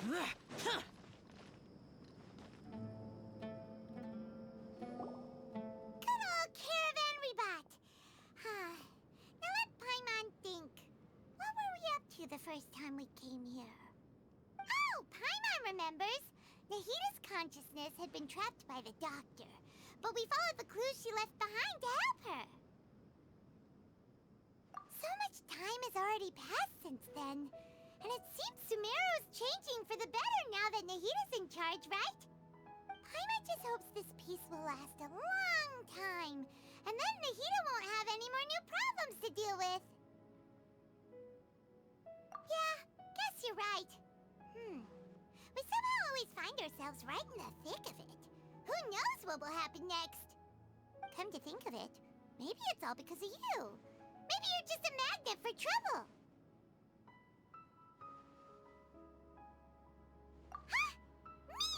Good old caravan rebot! Now let Paimon think. What were we up to the first time we came here? Oh, Paimon remembers! Nahita's consciousness had been trapped by the doctor, but we followed the clues she left behind to help her. So much time has already passed since then, and it seems Sumeru's changing for the better now that Nahita's in charge, right? Paimon just hopes this peace will last a long time, and then Nahita won't have any more new problems to deal with. Yeah, guess you're right. We somehow always find ourselves right in the thick of it. Who knows what will happen next? Come to think of it, maybe it's all because of you. Maybe you're just a magnet for trouble. Huh? Me?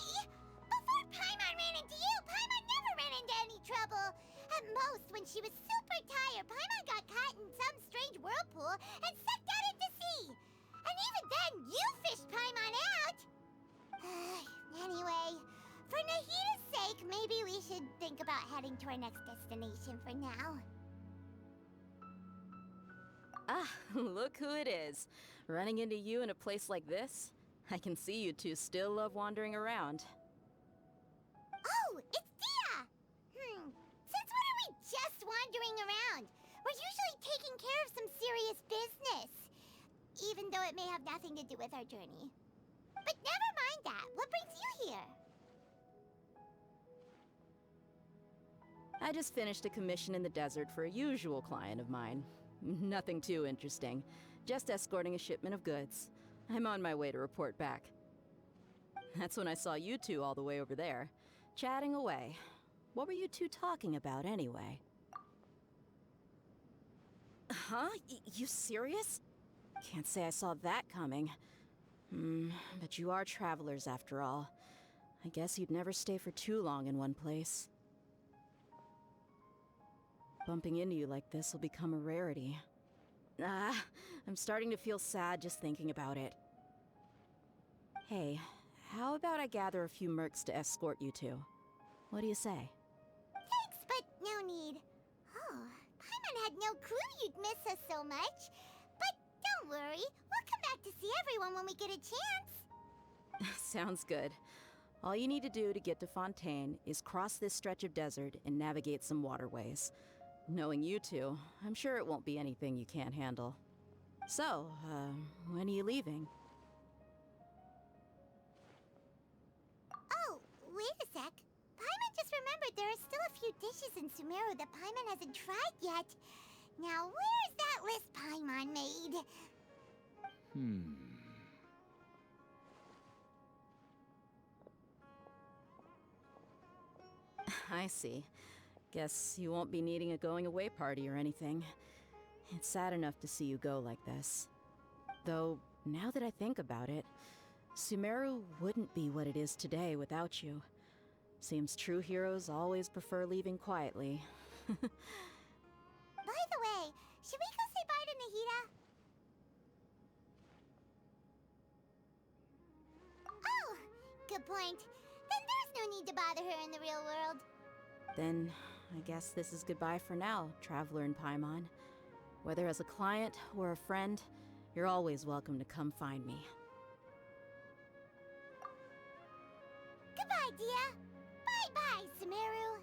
Before Paimon ran into you, Paimon never ran into any trouble. At most, when she was super tired, Paimon got caught in some strange whirlpool and sucked out into sea. And even then, you fished Paimon out. Anyway, for Nahita's sake, maybe we should think about heading to our next destination for now. Ah, look who it is. Running into you in a place like this? I can see you two still love wandering around. Oh, it's Dia! Since when are we just wandering around? We're usually taking care of some serious business, even though it may have nothing to do with our journey. But never mind that. What brings you here? I just finished a commission in the desert for a usual client of mine. Nothing too interesting. Just escorting a shipment of goods. I'm on my way to report back. That's when I saw you two all the way over there, chatting away. What were you two talking about anyway? Huh? You serious? Can't say I saw that coming. But you are travelers after all. I guess you'd never stay for too long in one place. Bumping into you like this will become a rarity. I'm starting to feel sad just thinking about it. Hey, how about I gather a few mercs to escort you two? What do you say? Thanks, but no need. Oh, Paimon had no clue you'd miss us so much. But don't worry, we'll come back to see everyone when we get a chance. Sounds good. All you need to do to get to Fontaine is cross this stretch of desert and navigate some waterways. Knowing you two, I'm sure it won't be anything you can't handle. So, when are you leaving? Oh, wait a sec. Paimon just remembered there are still a few dishes in Sumeru that Paimon hasn't tried yet. Now, where's that list Paimon made? I see. Guess you won't be needing a going-away party or anything. It's sad enough to see you go like this. Though, now that I think about it, Sumeru wouldn't be what it is today without you. Seems true heroes always prefer leaving quietly. By the way, should we go say bye to Nahita? Oh, good point. Then there's no need to bother her in the real world. Then, I guess this is goodbye for now, Traveler in Paimon. Whether as a client or a friend, you're always welcome to come find me. Goodbye, Dia. Bye-bye, Sumeru.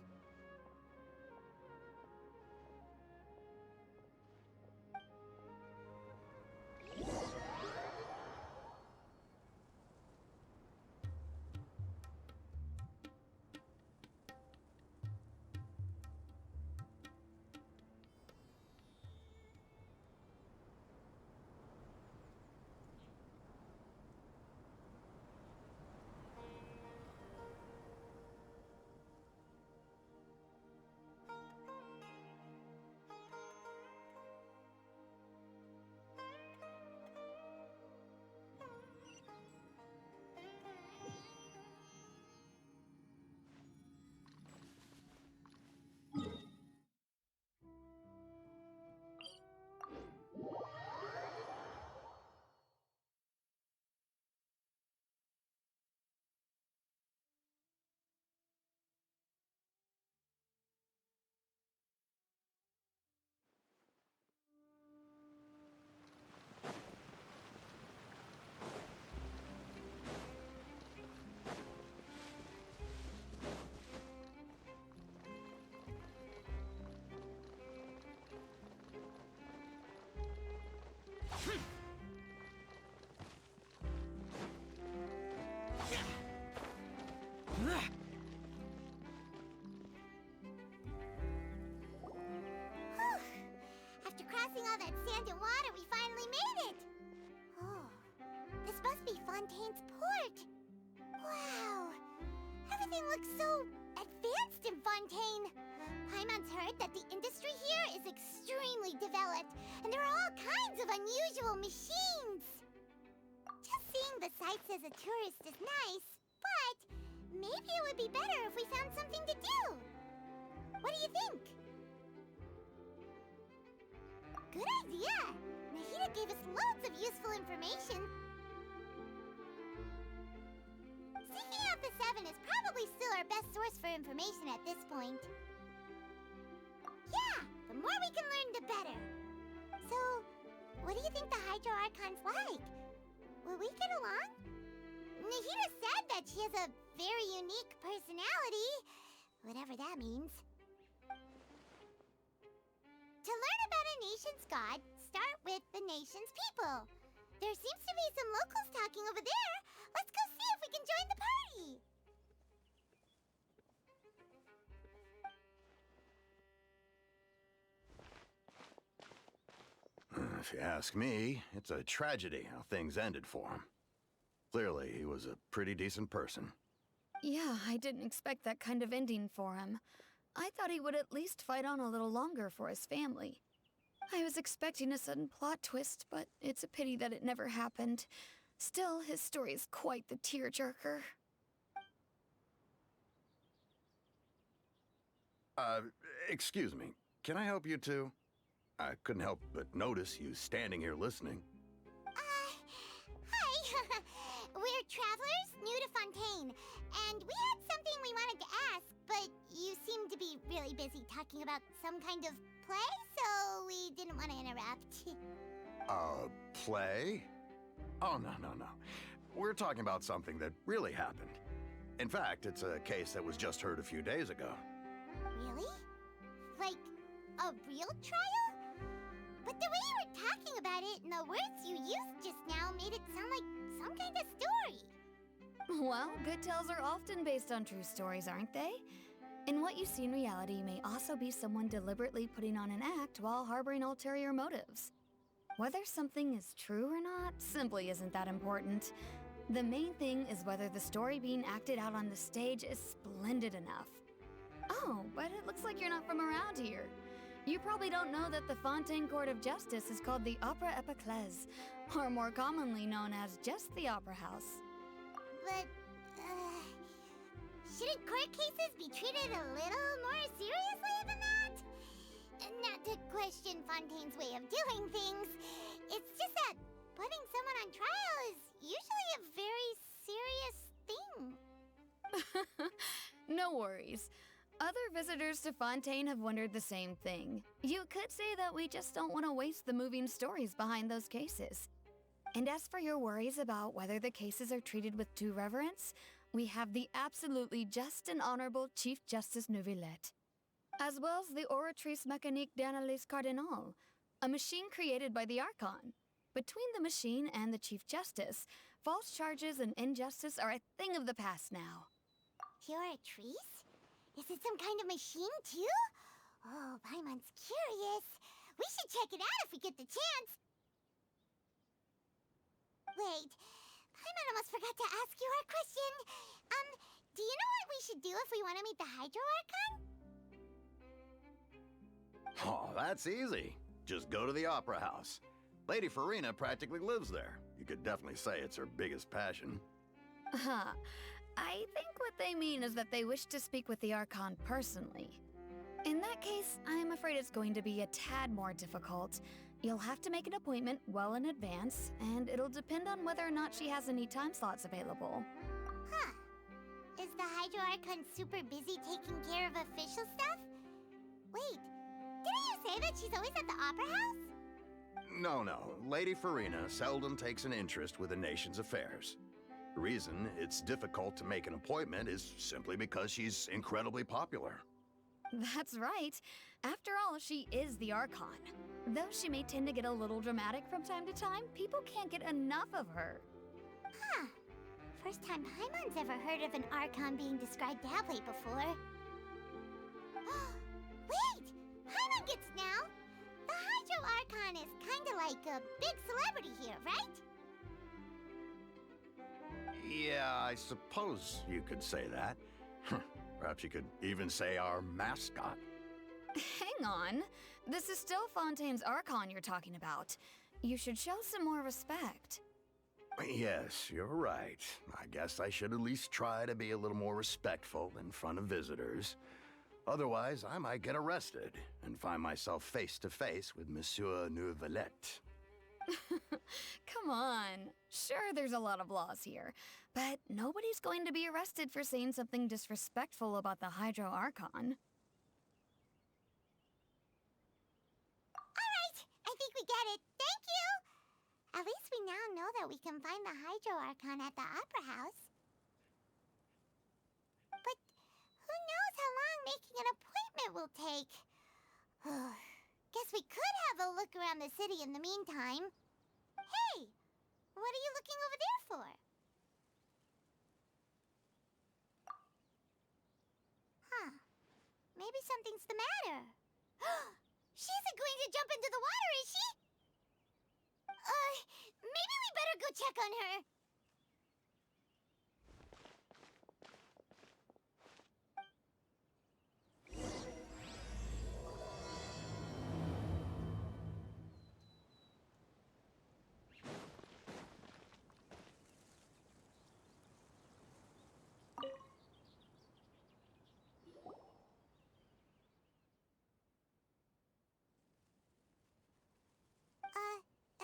After crossing all that sand and water, we finally made it! Oh, this must be Fontaine's port. Wow, everything looks so advanced in Fontaine. Paimon's heard that the industry here is extremely developed, and there are all kinds of unusual machines. Just seeing the sights as a tourist is nice, but maybe it would be better if we found something to do. What do you think? Good idea! Nahida gave us loads of useful information. Seeking out the Seven is probably still our best source for information at this point. Yeah, the more we can learn, the better. So, what do you think the Hydro Archon's like? Will we get along? Nahida said that she has a very unique personality, whatever that means. To learn about a nation's god, start with the nation's people. There seems to be some locals talking over there. Let's go see if we can join the party. If you ask me, it's a tragedy how things ended for him. Clearly, he was a pretty decent person. Yeah, I didn't expect that kind of ending for him. I thought he would at least fight on a little longer for his family. I was expecting a sudden plot twist, but it's a pity that it never happened. Still, his story is quite the tearjerker. Excuse me. Can I help you two? I couldn't help but notice you standing here listening. Hi. We're travelers new to Fontaine, and we had something we wanted to ask, but you seem to be really busy talking about some kind of play, so we didn't want to interrupt. Play? Oh, no. We're talking about something that really happened. In fact, it's a case that was just heard a few days ago. Really? Like, a real trial? But the way you were talking about it and the words you used just now made it sound like some kind of story. Well, good tales are often based on true stories, aren't they? And what you see in reality may also be someone deliberately putting on an act while harboring ulterior motives. Whether something is true or not simply isn't that important. The main thing is whether the story being acted out on the stage is splendid enough. Oh, but it looks like you're not from around here. You probably don't know that the Fontaine Court of Justice is called the Opera Epiclese, or more commonly known as just the Opera House. But, shouldn't court cases be treated a little more seriously than that? Not to question Fontaine's way of doing things, it's just that putting someone on trial is usually a very serious thing. No worries. Other visitors to Fontaine have wondered the same thing. You could say that we just don't want to waste the moving stories behind those cases. And as for your worries about whether the cases are treated with due reverence, we have the absolutely just and honorable Chief Justice Neuvillette, as well as the Oratrice Mécanique d'Analyse Cardinal, a machine created by the Archon. Between the machine and the Chief Justice, false charges and injustice are a thing of the past now. Oratrice? Is it some kind of machine, too? Oh, Paimon's curious. We should check it out if we get the chance. Wait, Paimon almost forgot to ask you our question. Do you know what we should do if we want to meet the Hydro Archon? Oh, that's easy. Just go to the Opera House. Lady Farina practically lives there. You could definitely say it's her biggest passion. Huh. I think what they mean is that they wish to speak with the Archon personally. In that case, I'm afraid it's going to be a tad more difficult. You'll have to make an appointment well in advance, and it'll depend on whether or not she has any time slots available. Huh. Is the Hydro Archon super busy taking care of official stuff? Wait, didn't you say that she's always at the Opera House? No. Lady Farina seldom takes an interest with the nation's affairs. The reason it's difficult to make an appointment is simply because she's incredibly popular. That's right. After all, she is the Archon. Though she may tend to get a little dramatic from time to time, people can't get enough of her. Huh. First time Paimon's ever heard of an Archon being described that way before. Wait! Paimon gets now! The Hydro Archon is kinda like a big celebrity here, right? Yeah, I suppose you could say that. Perhaps you could even say our mascot. Hang on. This is still Fontaine's Archon you're talking about. You should show some more respect. Yes, you're right. I guess I should at least try to be a little more respectful in front of visitors. Otherwise, I might get arrested and find myself face to face with Monsieur Neuvillette. Come on. Sure, there's a lot of laws here, but nobody's going to be arrested for saying something disrespectful about the Hydro Archon. Alright, I think we get it. Thank you! At least we now know that we can find the Hydro Archon at the Opera House. But who knows how long making an appointment will take? Guess we could have a look around the city in the meantime. Hey! What are you looking over there for? Huh. Maybe something's the matter. She isn't going to jump into the water, is she? Maybe we better go check on her.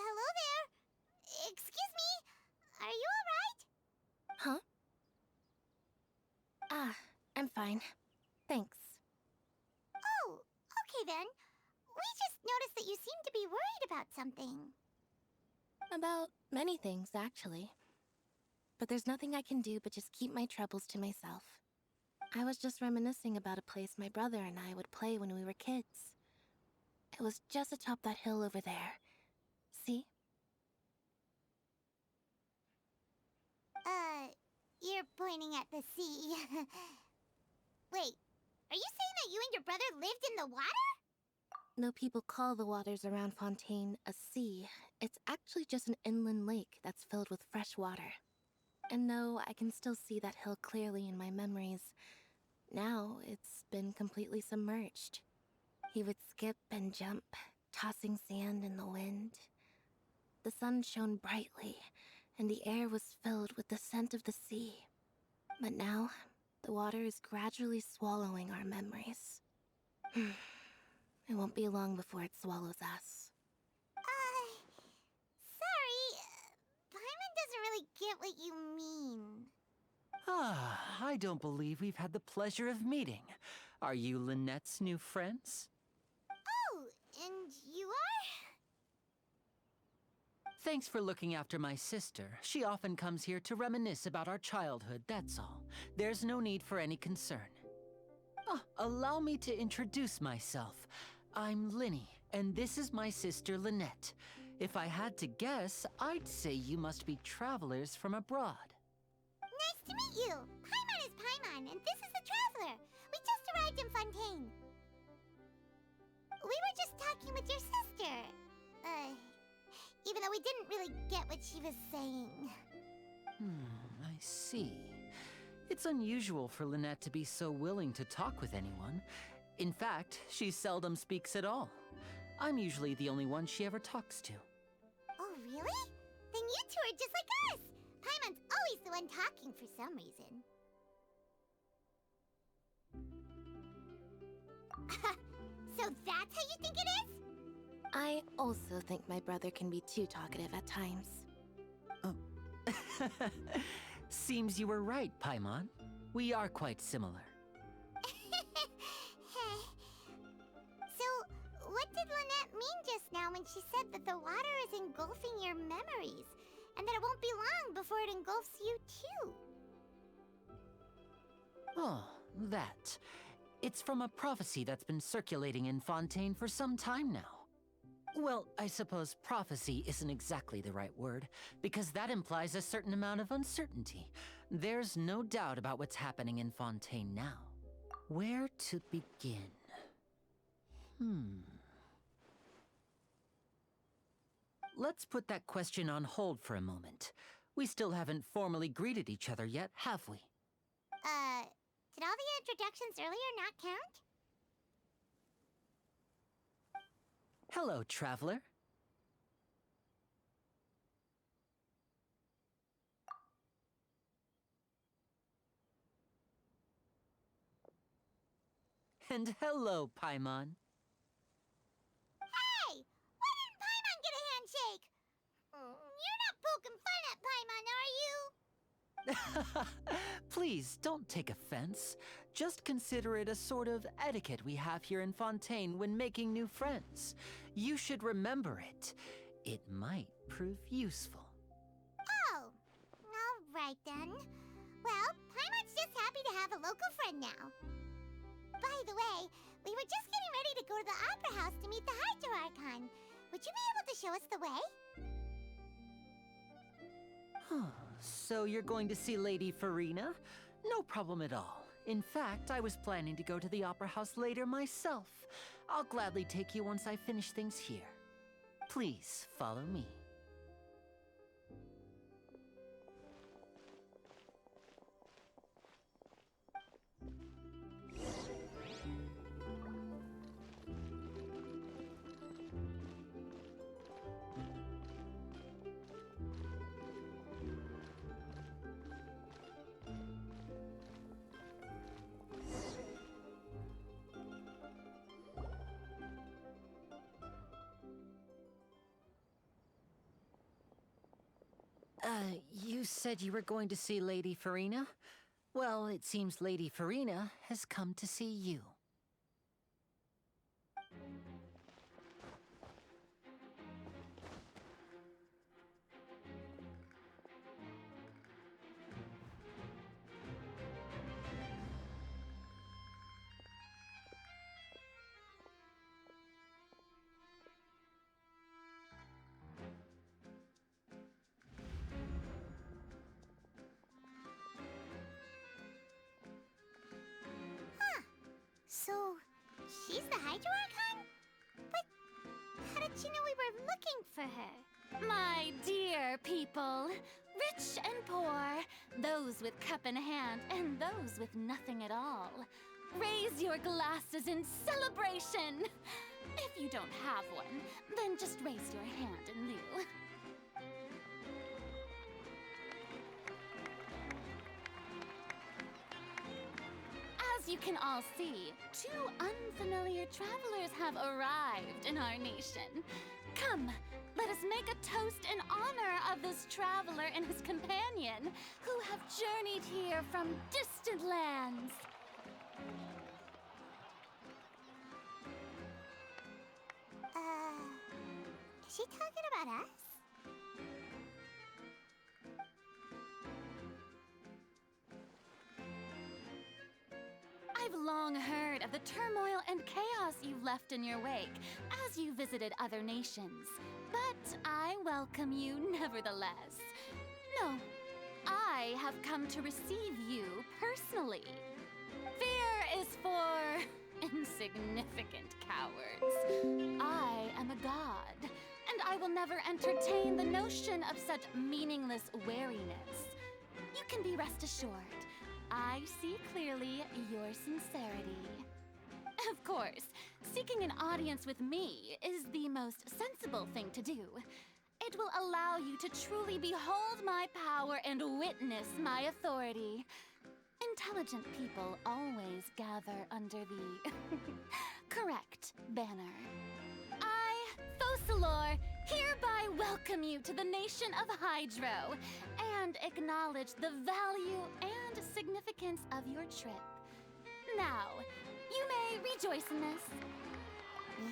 Hello there. Excuse me. Are you alright? Huh? Ah, I'm fine. Thanks. Oh, okay then. We just noticed that you seem to be worried about something. About many things, actually. But there's nothing I can do but just keep my troubles to myself. I was just reminiscing about a place my brother and I would play when we were kids. It was just atop that hill over there. See? You're pointing at the sea. Wait, are you saying that you and your brother lived in the water? Though people call the waters around Fontaine a sea, it's actually just an inland lake that's filled with fresh water. And though I can still see that hill clearly in my memories, now it's been completely submerged. He would skip and jump, tossing sand in the wind. The sun shone brightly, and the air was filled with the scent of the sea. But now, the water is gradually swallowing our memories. It won't be long before it swallows us. Sorry. Paimon doesn't really get what you mean. I don't believe we've had the pleasure of meeting. Are you Lynette's new friends? Oh, and you are? Thanks for looking after my sister. She often comes here to reminisce about our childhood, that's all. There's no need for any concern. Allow me to introduce myself. I'm Linny, and this is my sister Lynette. If I had to guess, I'd say you must be travelers from abroad. Nice to meet you. Paimon is Paimon, and this is the Traveler. We just arrived in Fontaine. We were just talking with your sister. Even though we didn't really get what she was saying. I see. It's unusual for Lynette to be so willing to talk with anyone. In fact, she seldom speaks at all. I'm usually the only one she ever talks to. Oh, really? Then you two are just like us. Paimon's always the one talking for some reason. So that's how you think it is? I also think my brother can be too talkative at times. Seems you were right, Paimon. We are quite similar. So, what did Lynette mean just now when she said that the water is engulfing your memories, and that it won't be long before it engulfs you too? Oh, that. It's from a prophecy that's been circulating in Fontaine for some time now. Well, I suppose prophecy isn't exactly the right word, because that implies a certain amount of uncertainty. There's no doubt about what's happening in Fontaine now. Where to begin? Let's put that question on hold for a moment. We still haven't formally greeted each other yet, have we? Did all the introductions earlier not count? Hello, traveler. And hello, Paimon. Hey! Why didn't Paimon get a handshake? You're not poking fun at Paimon, are you? Please, don't take offense. Just consider it a sort of etiquette we have here in Fontaine when making new friends. You should remember it. It might prove useful. Oh, all right then. Well, Paimon's just happy to have a local friend now. By the way, we were just getting ready to go to the Opera House to meet the Hydro Archon. Would you be able to show us the way? So you're going to see Lady Farina? No problem at all. In fact, I was planning to go to the Opera House later myself. I'll gladly take you once I finish things here. Please, follow me. You said you were going to see Lady Farina? Well, it seems Lady Farina has come to see you. So, she's the Hydro Archon? But how did she know we were looking for her? My dear people, rich and poor, those with cup in hand and those with nothing at all, raise your glasses in celebration. If you don't have one, then just raise your hand in lieu. As you can all see, two unfamiliar travelers have arrived in our nation. Come, let us make a toast in honor of this traveler and his companion, who have journeyed here from distant lands. Is she talking about us? I've long heard of the turmoil and chaos you've left in your wake as you visited other nations. But I welcome you nevertheless. No, I have come to receive you personally. Fear is for insignificant cowards. I am a god, and I will never entertain the notion of such meaningless wariness. You can be rest assured. I see clearly your sincerity. Of course, seeking an audience with me is the most sensible thing to do. It will allow you to truly behold my power and witness my authority. Intelligent people always gather under the correct banner. I, Focalor, hereby welcome you to the nation of Hydro and acknowledge the value and significance of your trip. Now, you may rejoice in this.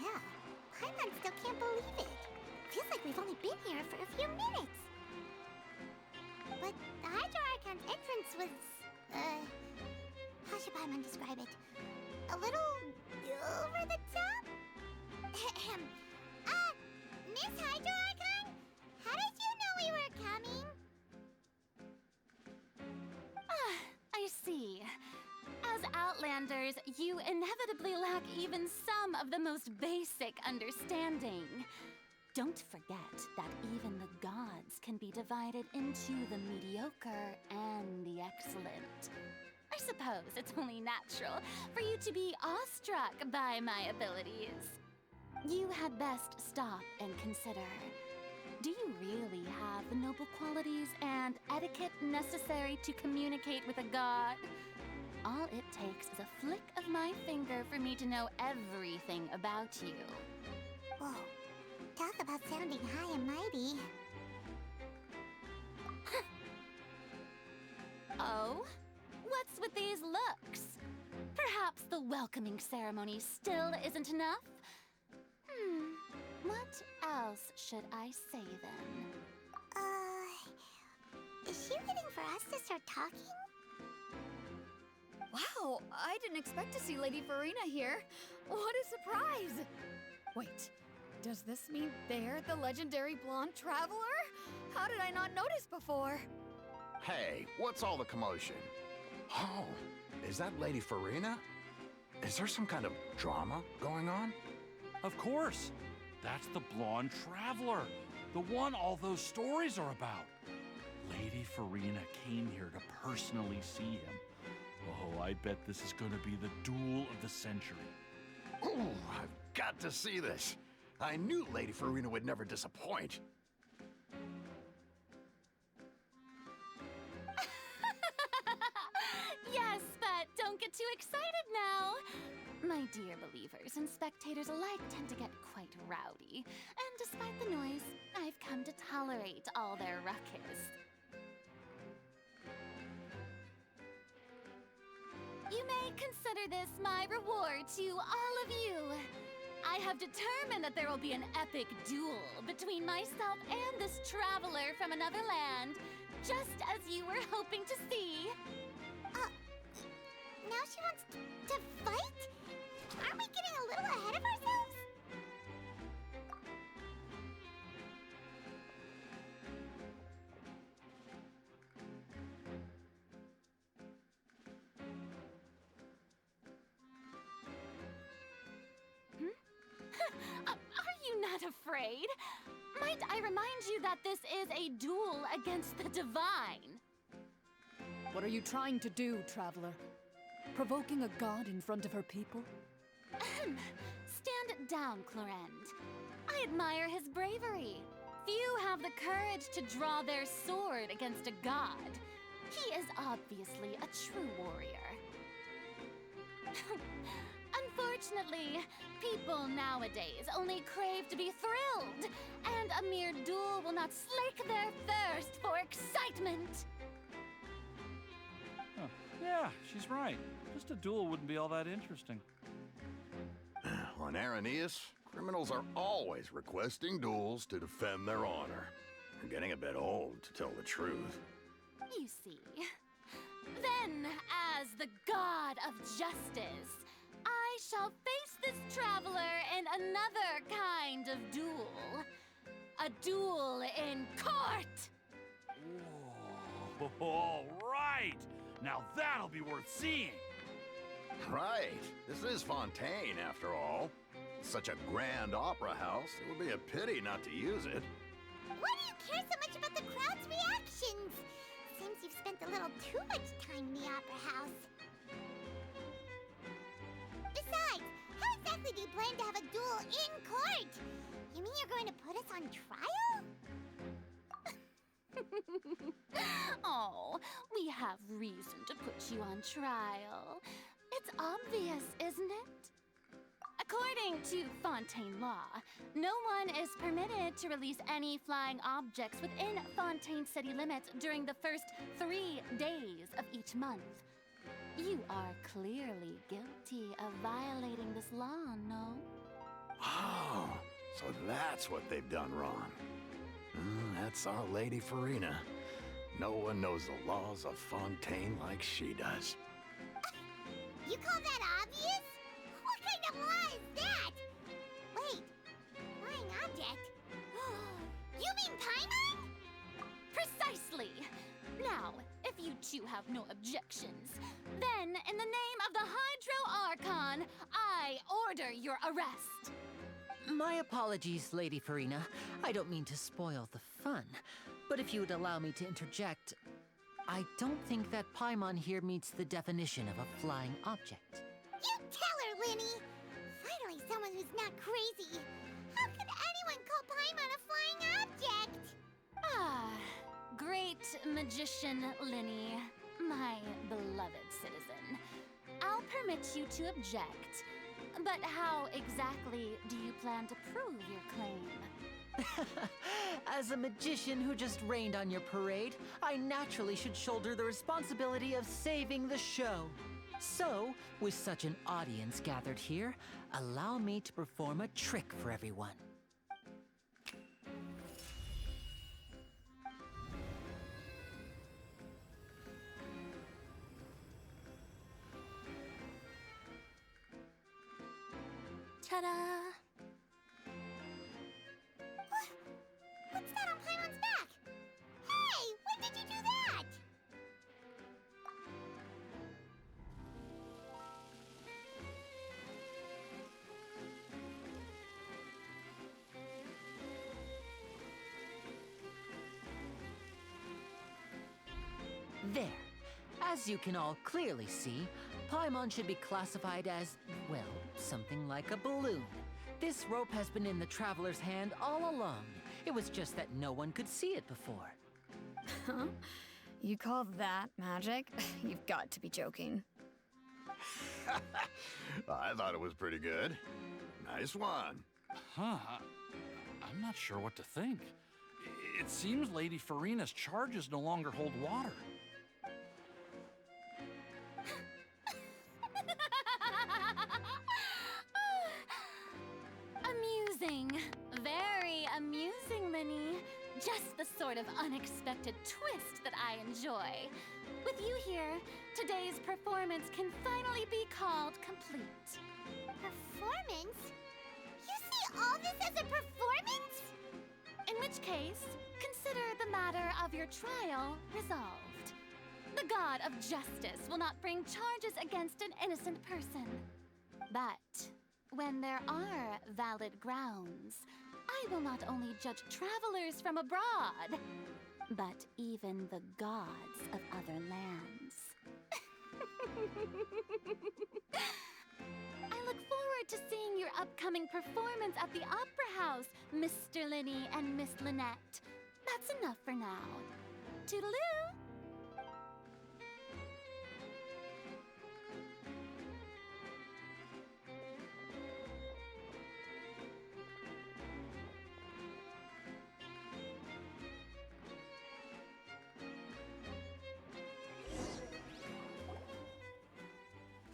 Yeah, Paimon still can't believe it. Feels like we've only been here for a few minutes. But the Hydro Archon's entrance was, how should Paimon describe it? A little over the top? outlanders, you inevitably lack even some of the most basic understanding. Don't forget that even the gods can be divided into the mediocre and the excellent. I suppose it's only natural for you to be awestruck by my abilities. You had best stop and consider. Do you really have the noble qualities and etiquette necessary to communicate with a god? All it takes is a flick of my finger for me to know everything about you. Whoa. Talk about sounding high and mighty. Oh? What's with these looks? Perhaps the welcoming ceremony still isn't enough? What else should I say then? Is she waiting for us to start talking? Wow, I didn't expect to see Lady Farina here. What a surprise! Wait, does this mean they're the legendary blonde traveler? How did I not notice before? Hey, what's all the commotion? Oh, is that Lady Farina? Is there some kind of drama going on? Of course. That's the blonde traveler. The one all those stories are about. Lady Farina came here to personally see him. Oh, I bet this is gonna be the duel of the century. Ooh, I've got to see this. I knew Lady Farina would never disappoint. Yes, but don't get too excited now. My dear believers and spectators alike tend to get quite rowdy, and despite the noise, I've come to tolerate all their ruckus. You may consider this my reward to all of you. I have determined that there will be an epic duel between myself and this traveler from another land, just as you were hoping to see. Now she wants to fight? Aren't we getting a little ahead of ourselves? Are you not afraid? Might I remind you that this is a duel against the divine? What are you trying to do, traveler? Provoking a god in front of her people? Stand down, Clorend. I admire his bravery. Few have the courage to draw their sword against a god. He is obviously a true warrior. Unfortunately, people nowadays only crave to be thrilled, and a mere duel will not slake their thirst for excitement. Huh. Yeah, she's right. Just a duel wouldn't be all that interesting. On Araneus, criminals are always requesting duels to defend their honor. They're getting a bit old, to tell the truth. You see. Then, as the god of justice, I shall face this traveler in another kind of duel. A duel in court! Whoa, all right! Now that'll be worth seeing! Right. This is Fontaine, after all. Such a grand opera house, it would be a pity not to use it. Why do you care so much about the crowd's reactions? Seems you've spent a little too much time in the opera house. Besides, how exactly do you plan to have a duel in court? You mean you're going to put us on trial? Oh, we have reason to put you on trial. It's obvious, isn't it? According to Fontaine law, no one is permitted to release any flying objects within Fontaine city limits during the first 3 days of each month. You are clearly guilty of violating this law, no? Oh, so that's what they've done wrong. That's our Lady Farina. No one knows the laws of Fontaine like she does. You call that obvious? What kind of law is that? Wait, flying object? You mean Paimon? Precisely! Now, if you two you have no objections, then in the name of the Hydro Archon, I order your arrest. My apologies, Lady Farina. I don't mean to spoil the fun, but if you would allow me to interject, I don't think that Paimon here meets the definition of a flying object. You tell her, Linny! Finally someone who's not crazy. How could anyone call Paimon a flying object? Ah, great magician Linny, my beloved citizen. I'll permit you to object, but how exactly do you plan to prove your claim? As a magician who just rained on your parade, I naturally should shoulder the responsibility of saving the show. So, with such an audience gathered here, allow me to perform a trick for everyone. Ta-da! What's that on Paimon's back? Hey, when did you do that? There. As you can all clearly see, Paimon should be classified as, well, something like a balloon. This rope has been in the Traveler's hand all along. It was just that no one could see it before. Huh? You call that magic? You've got to be joking. I thought it was pretty good. Nice one. Huh. I'm not sure what to think. It seems Lady Farina's charges no longer hold water. Amusing. Very amusing, Linny. Just the sort of unexpected twist that I enjoy. With you here, today's performance can finally be called complete. Performance? You see all this as a performance? In which case, consider the matter of your trial resolved. The god of justice will not bring charges against an innocent person. But when there are valid grounds, I will not only judge travelers from abroad, but even the gods of other lands. I look forward to seeing your upcoming performance at the Opera House, Mr. Linny and Miss Lynette. That's enough for now. Toodaloo!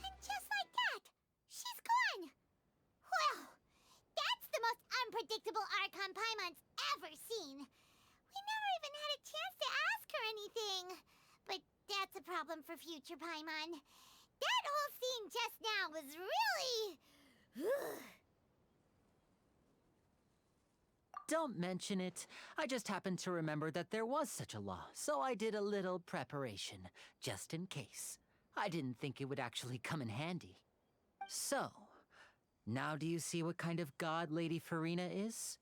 And just like that, she's gone. Well, that's the most unpredictable Archon Paimon's ever seen. We never even had a chance to ask her anything. But that's a problem for future Paimon. That whole scene just now was really... Don't mention it. I just happened to remember that there was such a law, so I did a little preparation, just in case. I didn't think it would actually come in handy. So, now do you see what kind of god Lady Farina is?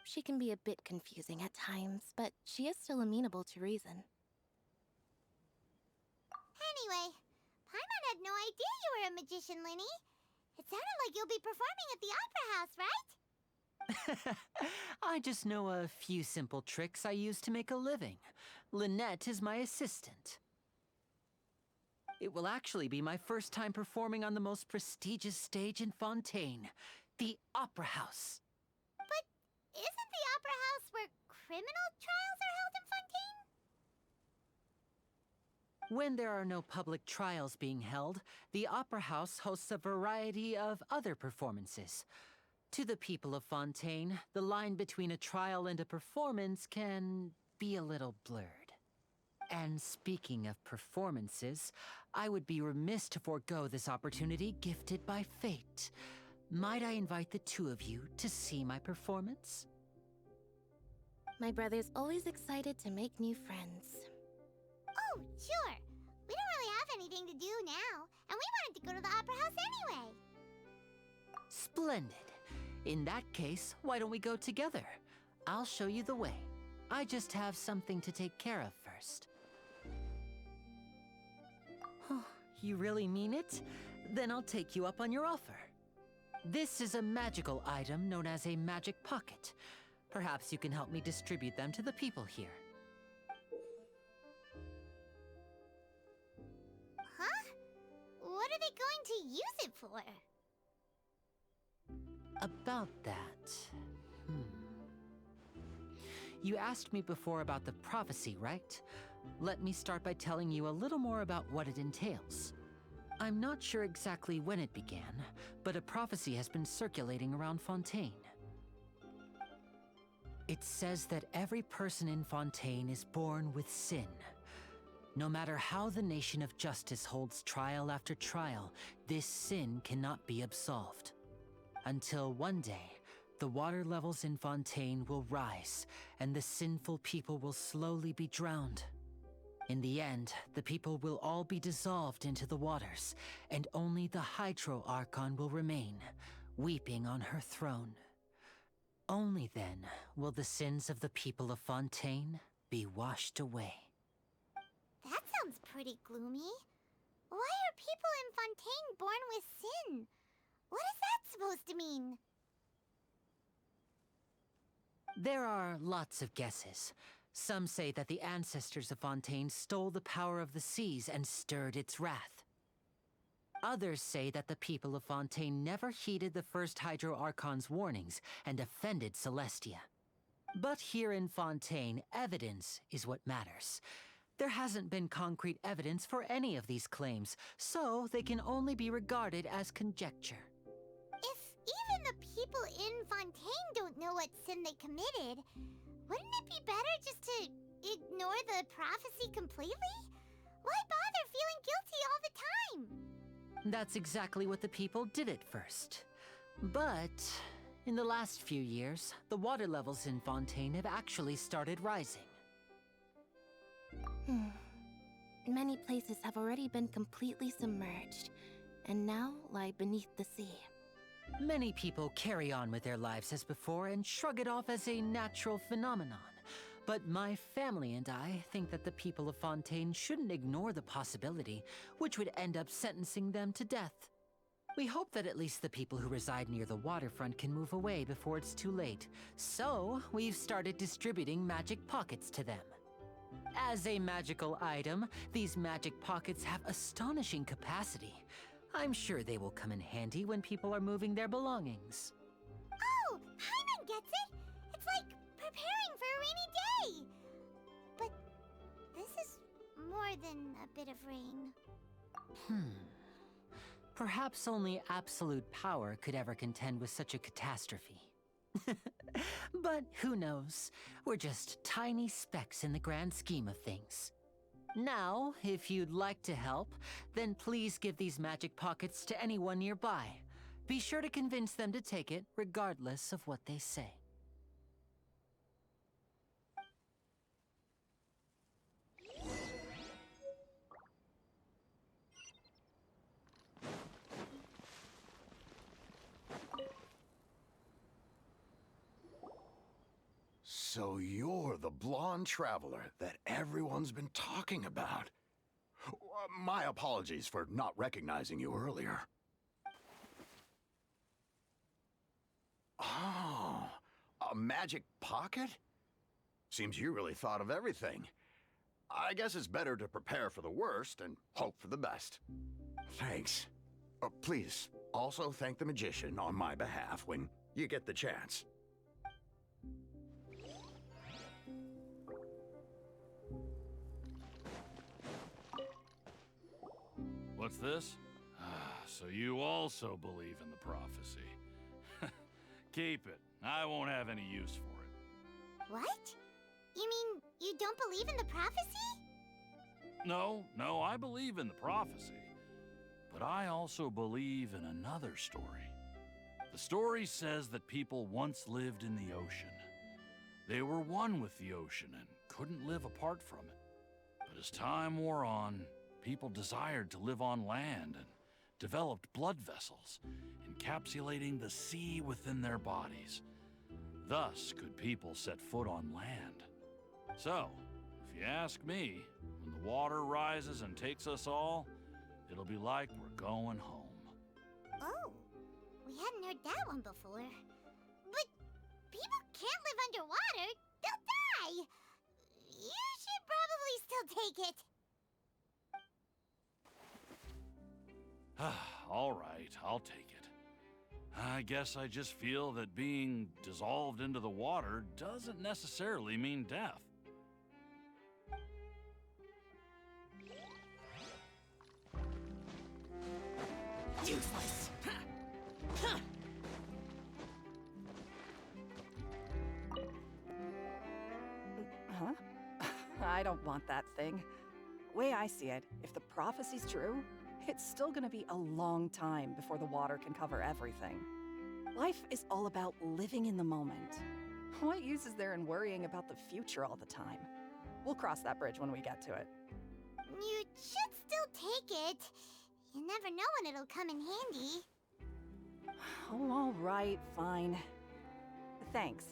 She can be a bit confusing at times, but she is still amenable to reason. Anyway, Paimon had no idea you were a magician, Linny. It sounded like you'll be performing at the Opera House, right? I just know a few simple tricks I use to make a living. Lynette is my assistant. It will actually be my first time performing on the most prestigious stage in Fontaine, the Opera House. But isn't the Opera House where criminal trials are held in Fontaine? When there are no public trials being held, the Opera House hosts a variety of other performances. To the people of Fontaine, the line between a trial and a performance can be a little blurred. And speaking of performances, I would be remiss to forego this opportunity gifted by fate. Might I invite the two of you to see my performance? My brother's always excited to make new friends. Oh, sure. anything to do now, and we wanted to go to the Opera House anyway. Splendid. In that case, why don't we go together? I'll show you the way. I just have something to take care of first. You really mean it? Then I'll take you up on your offer. This is a magical item known as a magic pocket. Perhaps you can help me distribute them to the people here. Huh? What are they going to use it for? About that... You asked me before about the prophecy, right? Let me start by telling you a little more about what it entails. I'm not sure exactly when it began, but a prophecy has been circulating around Fontaine. It says that every person in Fontaine is born with sin. No matter how the Nation of Justice holds trial after trial, this sin cannot be absolved. Until one day, the water levels in Fontaine will rise, and the sinful people will slowly be drowned. In the end, the people will all be dissolved into the waters, and only the Hydro Archon will remain, weeping on her throne. Only then will the sins of the people of Fontaine be washed away. That sounds pretty gloomy. Why are people in Fontaine born with sin? What is that supposed to mean? There are lots of guesses. Some say that the ancestors of Fontaine stole the power of the seas and stirred its wrath. Others say that the people of Fontaine never heeded the first Hydro Archon's warnings and offended Celestia. But here in Fontaine, evidence is what matters. There hasn't been concrete evidence for any of these claims, so they can only be regarded as conjecture. If even the people in Fontaine don't know what sin they committed, wouldn't it be better just to ignore the prophecy completely? Why bother feeling guilty all the time? That's exactly what the people did at first. But in the last few years, the water levels in Fontaine have actually started rising. Many places have already been completely submerged, and now lie beneath the sea. Many people carry on with their lives as before and shrug it off as a natural phenomenon. But my family and I think that the people of Fontaine shouldn't ignore the possibility, which would end up sentencing them to death. We hope that at least the people who reside near the waterfront can move away before it's too late. So, we've started distributing magic pockets to them. As a magical item, these magic pockets have astonishing capacity. I'm sure they will come in handy when people are moving their belongings. Oh, Paimon gets it! It's like preparing for a rainy day! But this is more than a bit of rain. Perhaps only absolute power could ever contend with such a catastrophe. But who knows? We're just tiny specks in the grand scheme of things. Now, if you'd like to help, then please give these magic pockets to anyone nearby. Be sure to convince them to take it, regardless of what they say. So you're the blonde traveler that everyone's been talking about. My apologies for not recognizing you earlier. Oh, a magic pocket? Seems you really thought of everything. I guess it's better to prepare for the worst and hope for the best. Thanks. Please, also thank the magician on my behalf when you get the chance. What's this? So you also believe in the prophecy. Keep it. I won't have any use for it. What? You mean you don't believe in the prophecy? No, I believe in the prophecy. But I also believe in another story. The story says that people once lived in the ocean. They were one with the ocean and couldn't live apart from it. But as time wore on, people desired to live on land and developed blood vessels, encapsulating the sea within their bodies. Thus could people set foot on land. So, if you ask me, when the water rises and takes us all, it'll be like we're going home. Oh, we hadn't heard that one before. But people can't live underwater. They'll die. You should probably still take it. All right, I'll take it. I guess I just feel that being dissolved into the water doesn't necessarily mean death. Useless! Huh? I don't want that thing. Way I see it, if the prophecy's true, it's still gonna be a long time before the water can cover everything. Life is all about living in the moment. What use is there in worrying about the future all the time? We'll cross that bridge when we get to it. You should still take it. You never know when it'll come in handy. Oh, all right, fine. Thanks.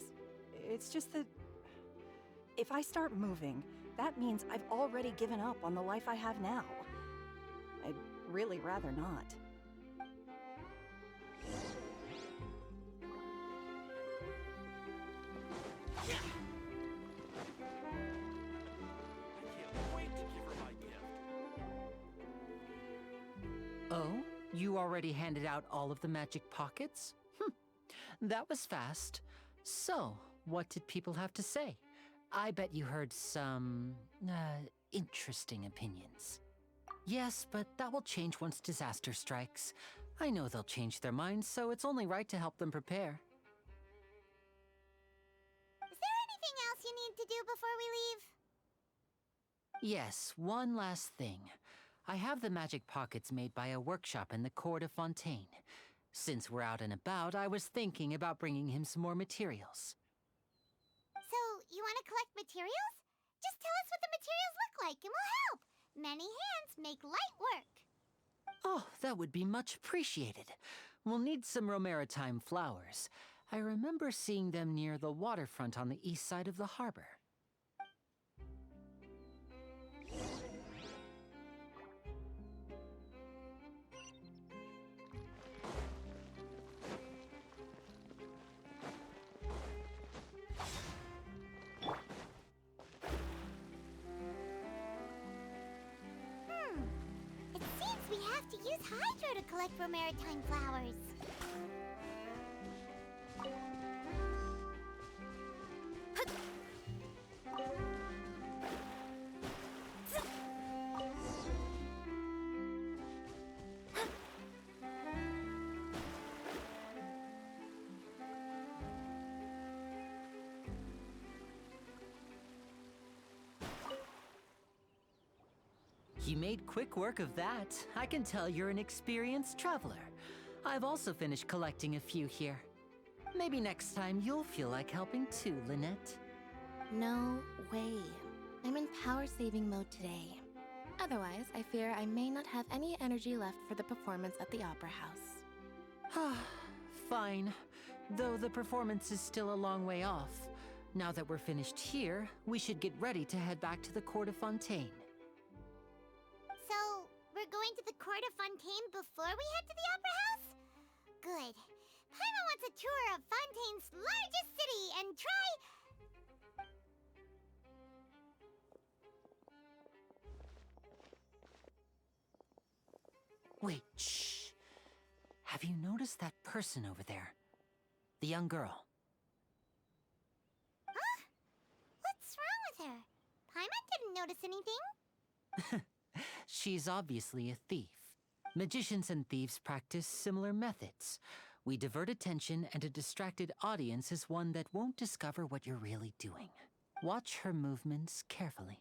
It's just that if I start moving, that means I've already given up on the life I have now. I'd really rather not. I can't wait to give her my gift. Oh, you already handed out all of the magic pockets? That was fast. So, what did people have to say? I bet you heard some, interesting opinions. Yes, but that will change once disaster strikes. I know they'll change their minds, so it's only right to help them prepare. Is there anything else you need to do before we leave? Yes, one last thing. I have the magic pockets made by a workshop in the court of Fontaine. Since we're out and about, I was thinking about bringing him some more materials. So, you want to collect materials? Just tell us what the materials look like and we'll help. Many hands make light work. Oh, that would be much appreciated. We'll need some Romaritime flowers. I remember seeing them near the waterfront on the east side of the harbor. It seems we have to use Hydro to collect Romaritime flowers. You made quick work of that. I can tell you're an experienced traveler. I've also finished collecting a few here. Maybe next time you'll feel like helping too, Lynette. No way. I'm in power-saving mode today. Otherwise, I fear I may not have any energy left for the performance at the Opera House. Fine. Though the performance is still a long way off. Now that we're finished here, we should get ready to head back to the court of Fontaine. So, we're going to the court of Fontaine before we head to the Opera House? Good. Paimon wants a tour of Fontaine's largest city and try... Wait, shh. Have you noticed that person over there? The young girl. Huh? What's wrong with her? Paimon didn't notice anything. She's obviously a thief. Magicians and thieves practice similar methods. We divert attention, and a distracted audience is one that won't discover what you're really doing. Watch her movements carefully.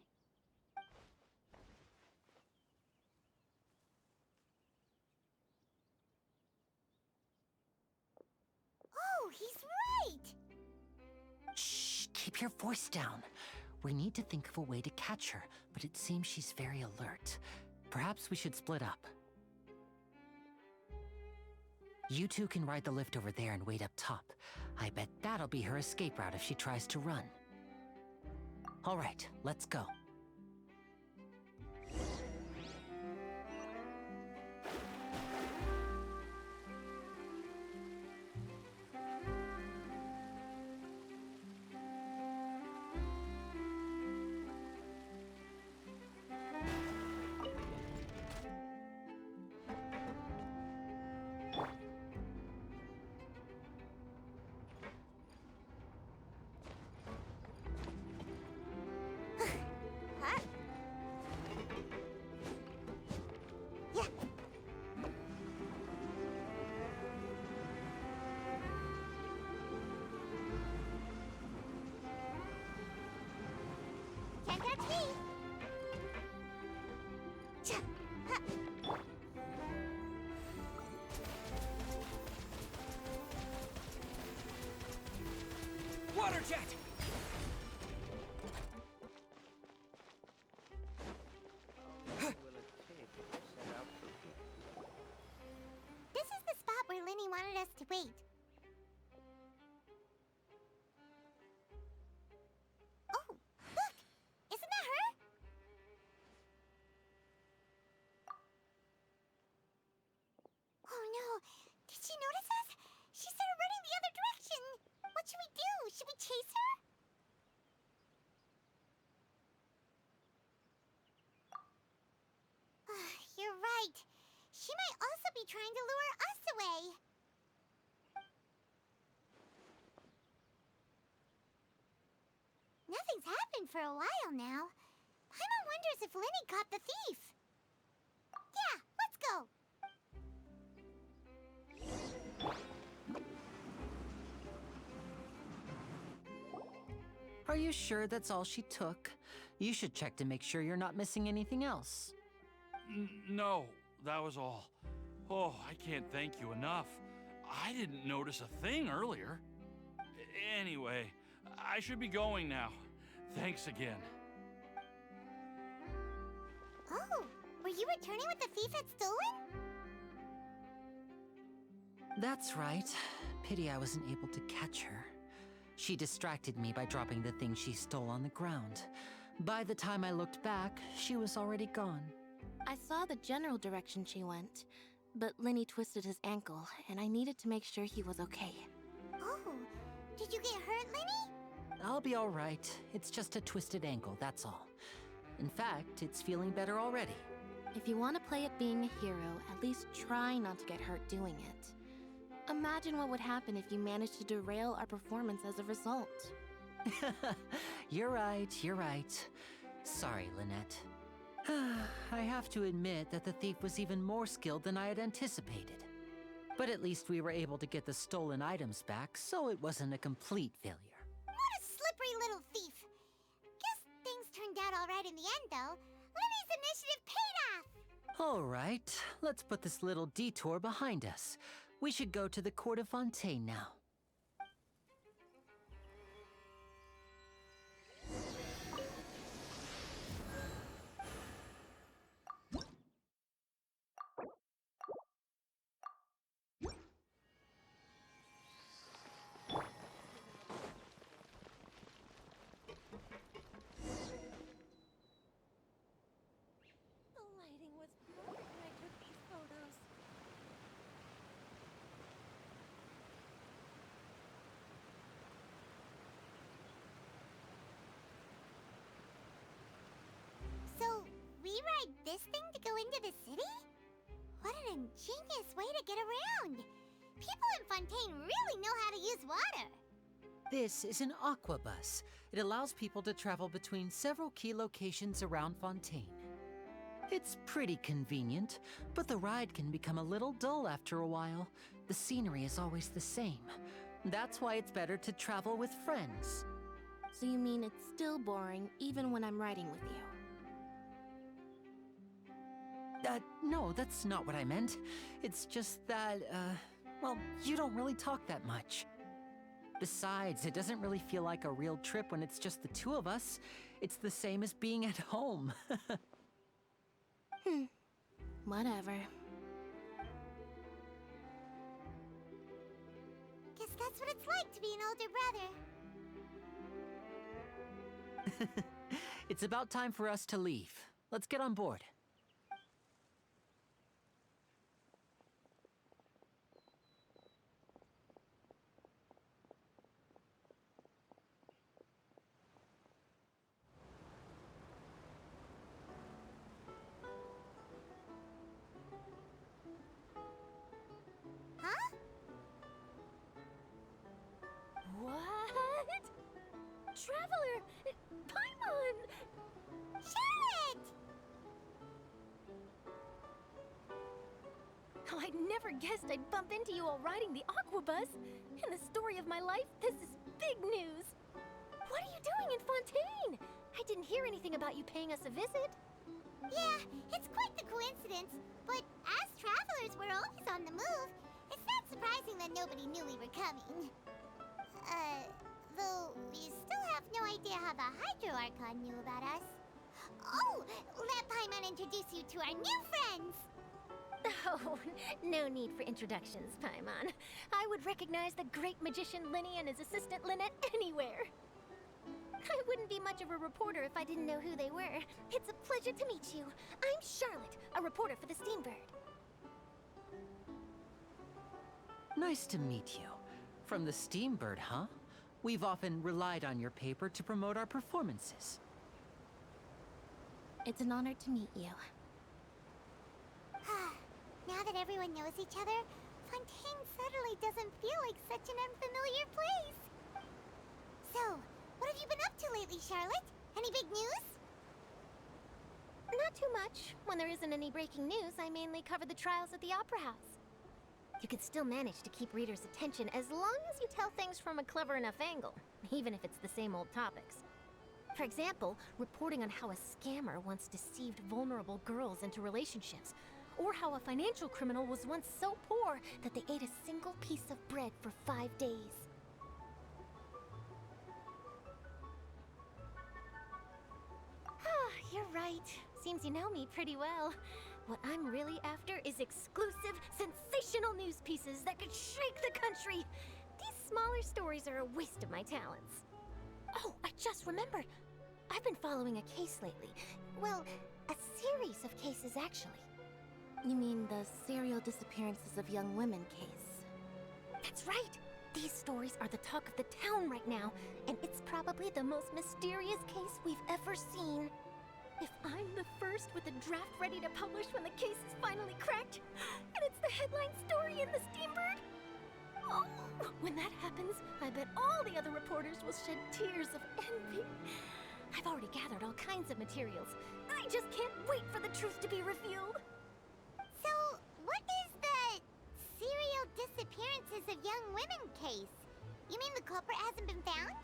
Oh, he's right! Shh, keep your voice down. We need to think of a way to catch her, but it seems she's very alert. Perhaps we should split up. You two can ride the lift over there and wait up top. I bet that'll be her escape route if she tries to run. All right, let's go. Huh? Yeah. Can't touch me. Cha. Ha. Water jet! This is the spot where Linny wanted us to wait. Oh, look! Isn't that her? Oh no! Did she notice us? She started running the other direction! What should we do? Should we chase her? You're right. She might also be trying to lure us away. Nothing's happened for a while now. Paimon wonders if Linny caught the thief. Yeah, let's go. Are you sure that's all she took? You should check to make sure you're not missing anything else. No, that was all. Oh, I can't thank you enough. I didn't notice a thing earlier. Anyway, I should be going now. Thanks again. Oh, were you returning what the thief had stolen? That's right. Pity I wasn't able to catch her. She distracted me by dropping the thing she stole on the ground. By the time I looked back, she was already gone. I saw the general direction she went, but Linny twisted his ankle, and I needed to make sure he was okay. Oh, did you get hurt, Linny? I'll be all right. It's just a twisted ankle, that's all. In fact, it's feeling better already. If you want to play at being a hero, at least try not to get hurt doing it. Imagine what would happen if you managed to derail our performance as a result. You're right, you're right. Sorry, Lynette. I have to admit that the thief was even more skilled than I had anticipated. But at least we were able to get the stolen items back, so it wasn't a complete failure. What a slippery little thief. Guess things turned out all right in the end, though. Linny's initiative paid off. All right, let's put this little detour behind us. We should go to the court of Fontaine now. The lighting was perfect when I took these photos. So, we ride this thing to go into the city? What an ingenious way to get around! People in Fontaine really know how to use water! This is an aquabus. It allows people to travel between several key locations around Fontaine. It's pretty convenient, but the ride can become a little dull after a while. The scenery is always the same. That's why it's better to travel with friends. So you mean it's still boring even when I'm riding with you? No, that's not what I meant. It's just that, well, you don't really talk that much. Besides, it doesn't really feel like a real trip when it's just the two of us. It's the same as being at home. Whatever. Guess that's what it's like to be an older brother. It's about time for us to leave. Let's get on board. Huh? What? Traveler! Paimon! Charlotte! Oh, I never guessed I'd bump into you all riding the Aquabus. In the story of my life, this is big news. What are you doing in Fontaine? I didn't hear anything about you paying us a visit. Yeah, it's quite the coincidence, but as travelers, we're always on the move. It's not surprising that nobody knew we were coming. Though we still have no idea how the Hydro Archon knew about us. Oh, let Paimon introduce you to our new friends! Oh, no need for introductions, Paimon. I would recognize the great magician Linny and his assistant Lynette anywhere. I wouldn't be much of a reporter if I didn't know who they were. It's a pleasure to meet you. I'm Charlotte, a reporter for the Steambird. Nice to meet you. From the Steambird, huh? We've often relied on your paper to promote our performances. It's an honor to meet you. Now that everyone knows each other, Fontaine suddenly doesn't feel like such an unfamiliar place. So, what have you been up to lately, Charlotte? Any big news? Not too much. When there isn't any breaking news, I mainly cover the trials at the Opera House. You can still manage to keep readers' attention as long as you tell things from a clever enough angle, even if it's the same old topics. For example, reporting on how a scammer once deceived vulnerable girls into relationships, or how a financial criminal was once so poor that they ate a single piece of bread for 5 days. Ah, you're right. Seems you know me pretty well. What I'm really after is exclusive, sensational news pieces that could shake the country. These smaller stories are a waste of my talents. Oh, I just remembered. I've been following a case lately. Well, a series of cases, actually. You mean the serial disappearances of young women case? That's right! These stories are the talk of the town right now, and it's probably the most mysterious case we've ever seen. If I'm the first with a draft ready to publish when the case is finally cracked, and it's the headline story in the Steambird, oh, when that happens, I bet all the other reporters will shed tears of envy. I've already gathered all kinds of materials. I just can't wait for the truth to be revealed. So, what is the serial disappearances of young women case? You mean the culprit hasn't been found?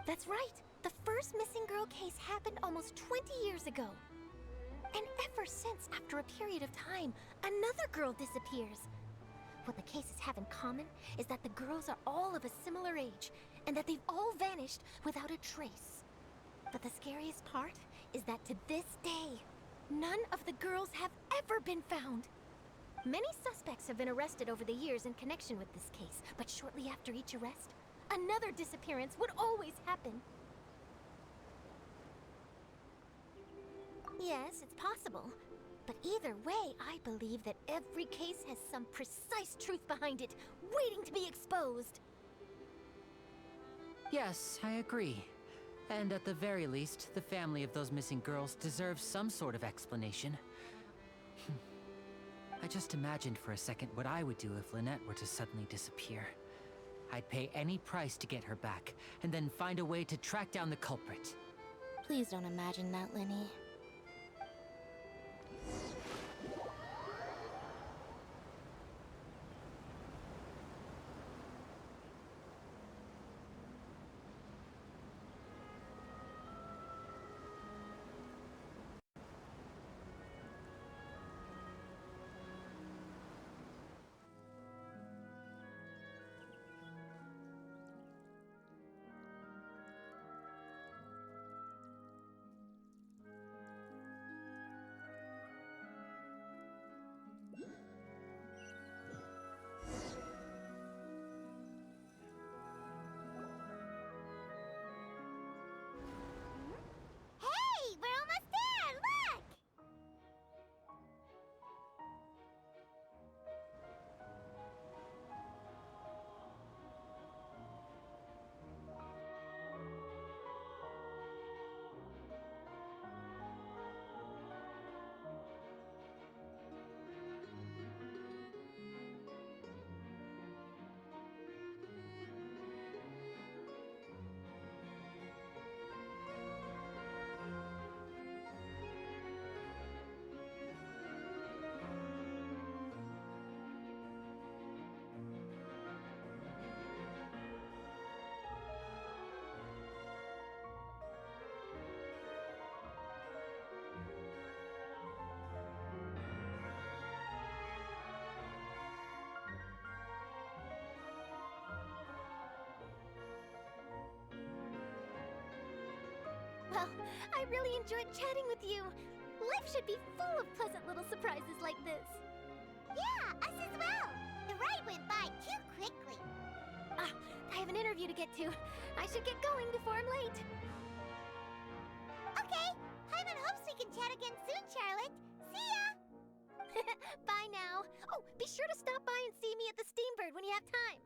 That's right. The first missing girl case happened almost 20 years ago. And ever since, after a period of time, another girl disappears. What the cases have in common is that the girls are all of a similar age, and that they've all vanished without a trace. But the scariest part is that to this day, none of the girls have ever been found. Many suspects have been arrested over the years in connection with this case, but shortly after each arrest, another disappearance would always happen. Yes, it's possible. But either way, I believe that every case has some precise truth behind it, waiting to be exposed. Yes, I agree. And at the very least, the family of those missing girls deserves some sort of explanation. I just imagined for a second what I would do if Lynette were to suddenly disappear. I'd pay any price to get her back, and then find a way to track down the culprit. Please don't imagine that, Linny. Well, I really enjoyed chatting with you. Life should be full of pleasant little surprises like this. Yeah, us as well. The ride went by too quickly. Ah, I have an interview to get to. I should get going before I'm late. Okay, Paimon hopes we can chat again soon, Charlotte. See ya! Bye now. Oh, be sure to stop by and see me at the Steambird when you have time.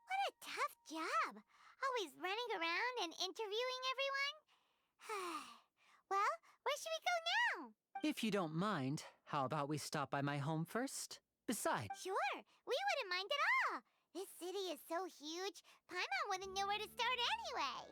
What a tough job. Always running around and interviewing everyone. Well, where should we go now? If you don't mind, how about we stop by my home first? Besides, Sure, we wouldn't mind at all. This city is so huge, Paimon wouldn't know where to start anyway.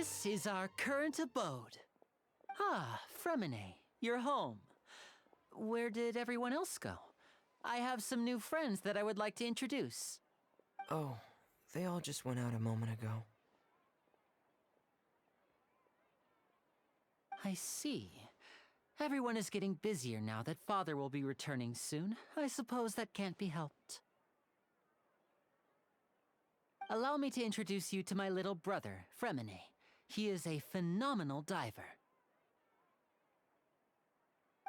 this is our current abode. Ah, Fremine, you're home. Where did everyone else go? I have some new friends that I would like to introduce. Oh, they all just went out a moment ago. I see. Everyone is getting busier now that Father will be returning soon. I suppose that can't be helped. Allow me to introduce you to my little brother, Fremine. He is a phenomenal diver.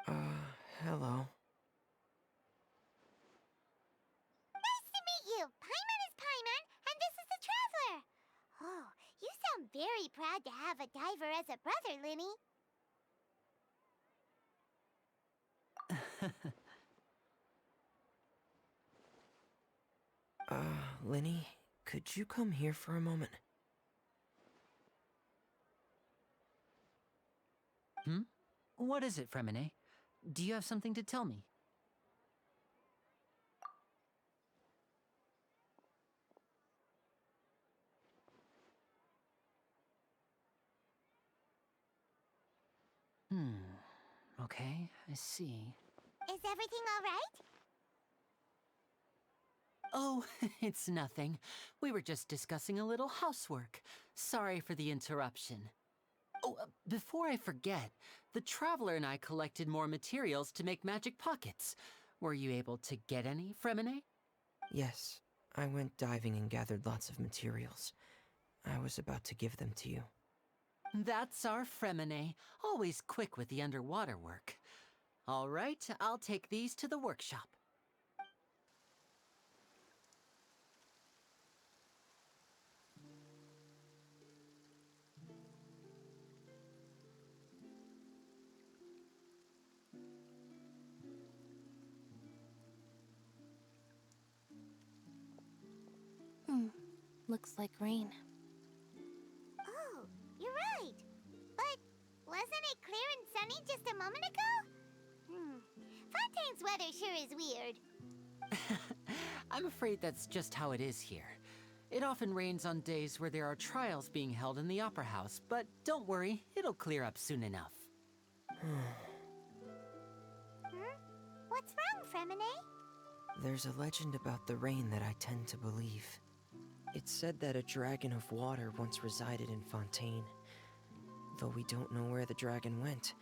Hello. Nice to meet you. Paimon is Paimon, and this is the Traveler. Oh, you sound very proud to have a diver as a brother, Linny. Linny, could you come here for a moment? What is it, Fremine? Do you have something to tell me? Okay, I see. Is everything all right? Oh, it's nothing. We were just discussing a little housework. Sorry for the interruption. Oh, before I forget, the Traveler and I collected more materials to make magic pockets. Were you able to get any, Fremine? Yes, I went diving and gathered lots of materials. I was about to give them to you. That's our Fremine, always quick with the underwater work. All right, I'll take these to the workshop. Looks like rain. Oh, you're right. But wasn't it clear and sunny just a moment ago? Fontaine's weather sure is weird. I'm afraid that's just how it is here. It often rains on days where there are trials being held in the Opera House, but don't worry, it'll clear up soon enough. What's wrong, Fremine? There's a legend about the rain that I tend to believe. It's said that a dragon of water once resided in Fontaine. Though we don't know where the dragon went,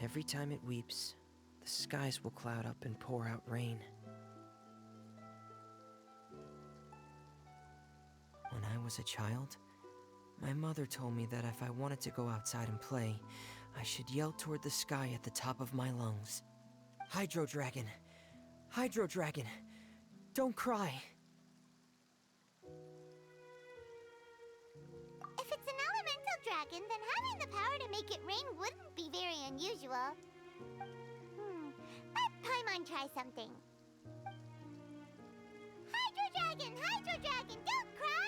every time it weeps, the skies will cloud up and pour out rain. When I was a child, my mother told me that if I wanted to go outside and play, I should yell toward the sky at the top of my lungs. Hydro Dragon! Hydro Dragon! Don't cry! If it's an elemental dragon, then having the power to make it rain wouldn't be very unusual. Let Paimon try something. Hydro Dragon, don't cry!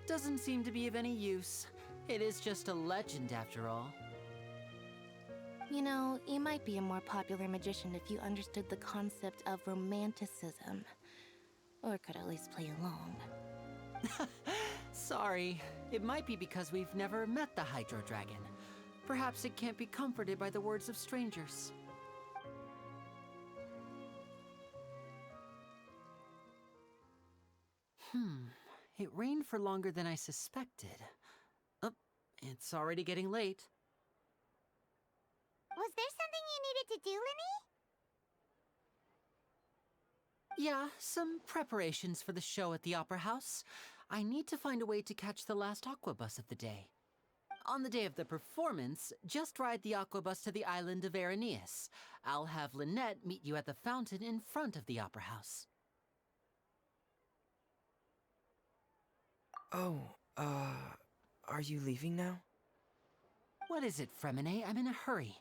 Doesn't seem to be of any use. It is just a legend after all. You know, you might be a more popular magician if you understood the concept of romanticism. Or could at least play along. Sorry. It might be because we've never met the Hydro Dragon. Perhaps it can't be comforted by the words of strangers. It rained for longer than I suspected. Oh, it's already getting late. Was there something you needed to do, Linny? Yeah, some preparations for the show at the Opera House. I need to find a way to catch the last aqua bus of the day. On the day of the performance, just ride the aqua bus to the island of Araneus. I'll have Lynette meet you at the fountain in front of the Opera House. Oh, are you leaving now? What is it, Fremine? I'm in a hurry.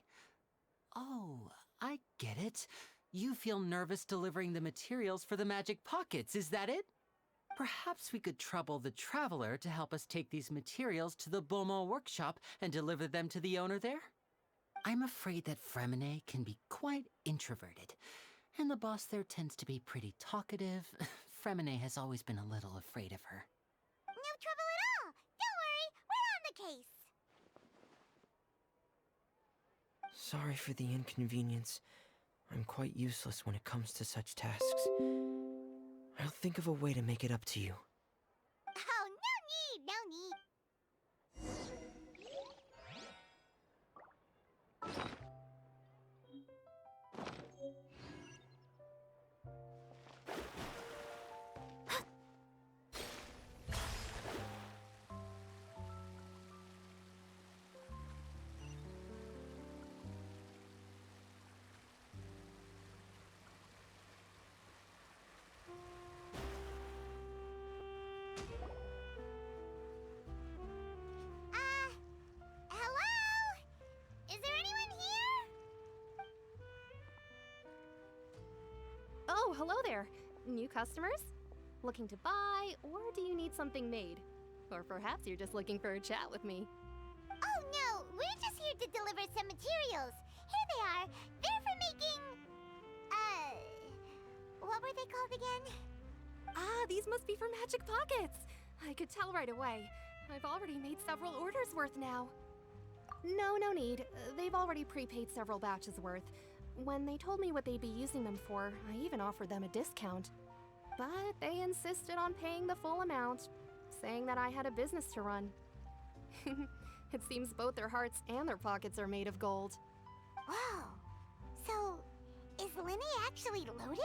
Oh, I get it. You feel nervous delivering the materials for the magic pockets, is that it? Perhaps we could trouble the Traveler to help us take these materials to the Beaumont workshop and deliver them to the owner there? I'm afraid that Fremine can be quite introverted, and the boss there tends to be pretty talkative. Fremine has always been a little afraid of her. No trouble at all! Don't worry, we're on the case! Sorry for the inconvenience. I'm quite useless when it comes to such tasks. I'll think of a way to make it up to you. Oh, no need! Hello? Is there anyone here? Oh, hello there. New customers? Looking to buy, or do you need something made? Or perhaps you're just looking for a chat with me. Oh no, we're just here to deliver some materials. Here they are. They're for making... what were they called again? Ah, these must be for magic pockets. I could tell right away. I've already made several orders worth now. No need. They've already prepaid several batches worth. When they told me what they'd be using them for, I even offered them a discount. But they insisted on paying the full amount, saying that I had a business to run. It seems both their hearts and their pockets are made of gold. Whoa. So, is Linny actually loaded?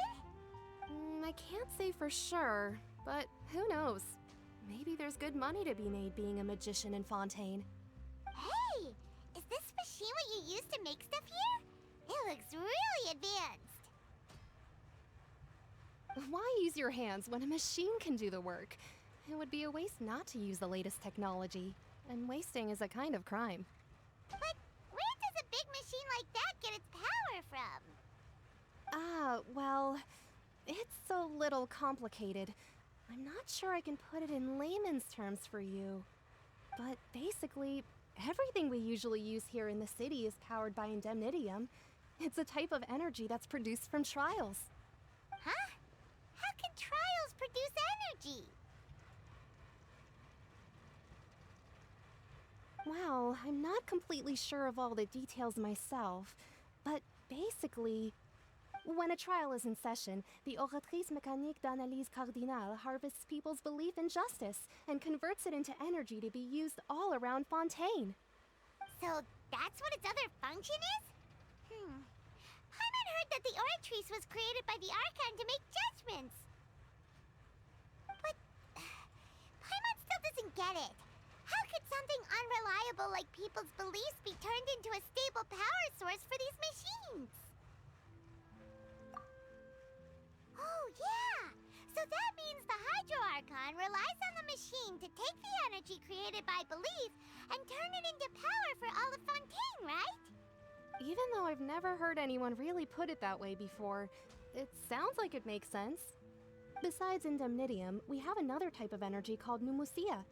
I can't say for sure, but who knows? Maybe there's good money to be made being a magician in Fontaine. Hey! Is this machine what you use to make stuff here? It looks really advanced. Why use your hands when a machine can do the work? It would be a waste not to use the latest technology, and wasting is a kind of crime. But where does a big machine like that get its power from? Well, it's a little complicated. I'm not sure I can put it in layman's terms for you. But basically, everything we usually use here in the city is powered by indemnitium. It's a type of energy that's produced from trials. Huh? How can trials produce energy? Well, I'm not completely sure of all the details myself, but basically, when a trial is in session, the Oratrice Mécanique d'Analyse Cardinale harvests people's belief in justice and converts it into energy to be used all around Fontaine. So that's what its other function is? Paimon heard that the Oratrice was created by the Archon to make judgments. But get it. How could something unreliable like people's beliefs be turned into a stable power source for these machines? Oh, yeah! So that means the Hydro Archon relies on the machine to take the energy created by belief and turn it into power for all of Fontaine, right? Even though I've never heard anyone really put it that way before, it sounds like it makes sense. Besides indemnitium, we have another type of energy called pneumosia.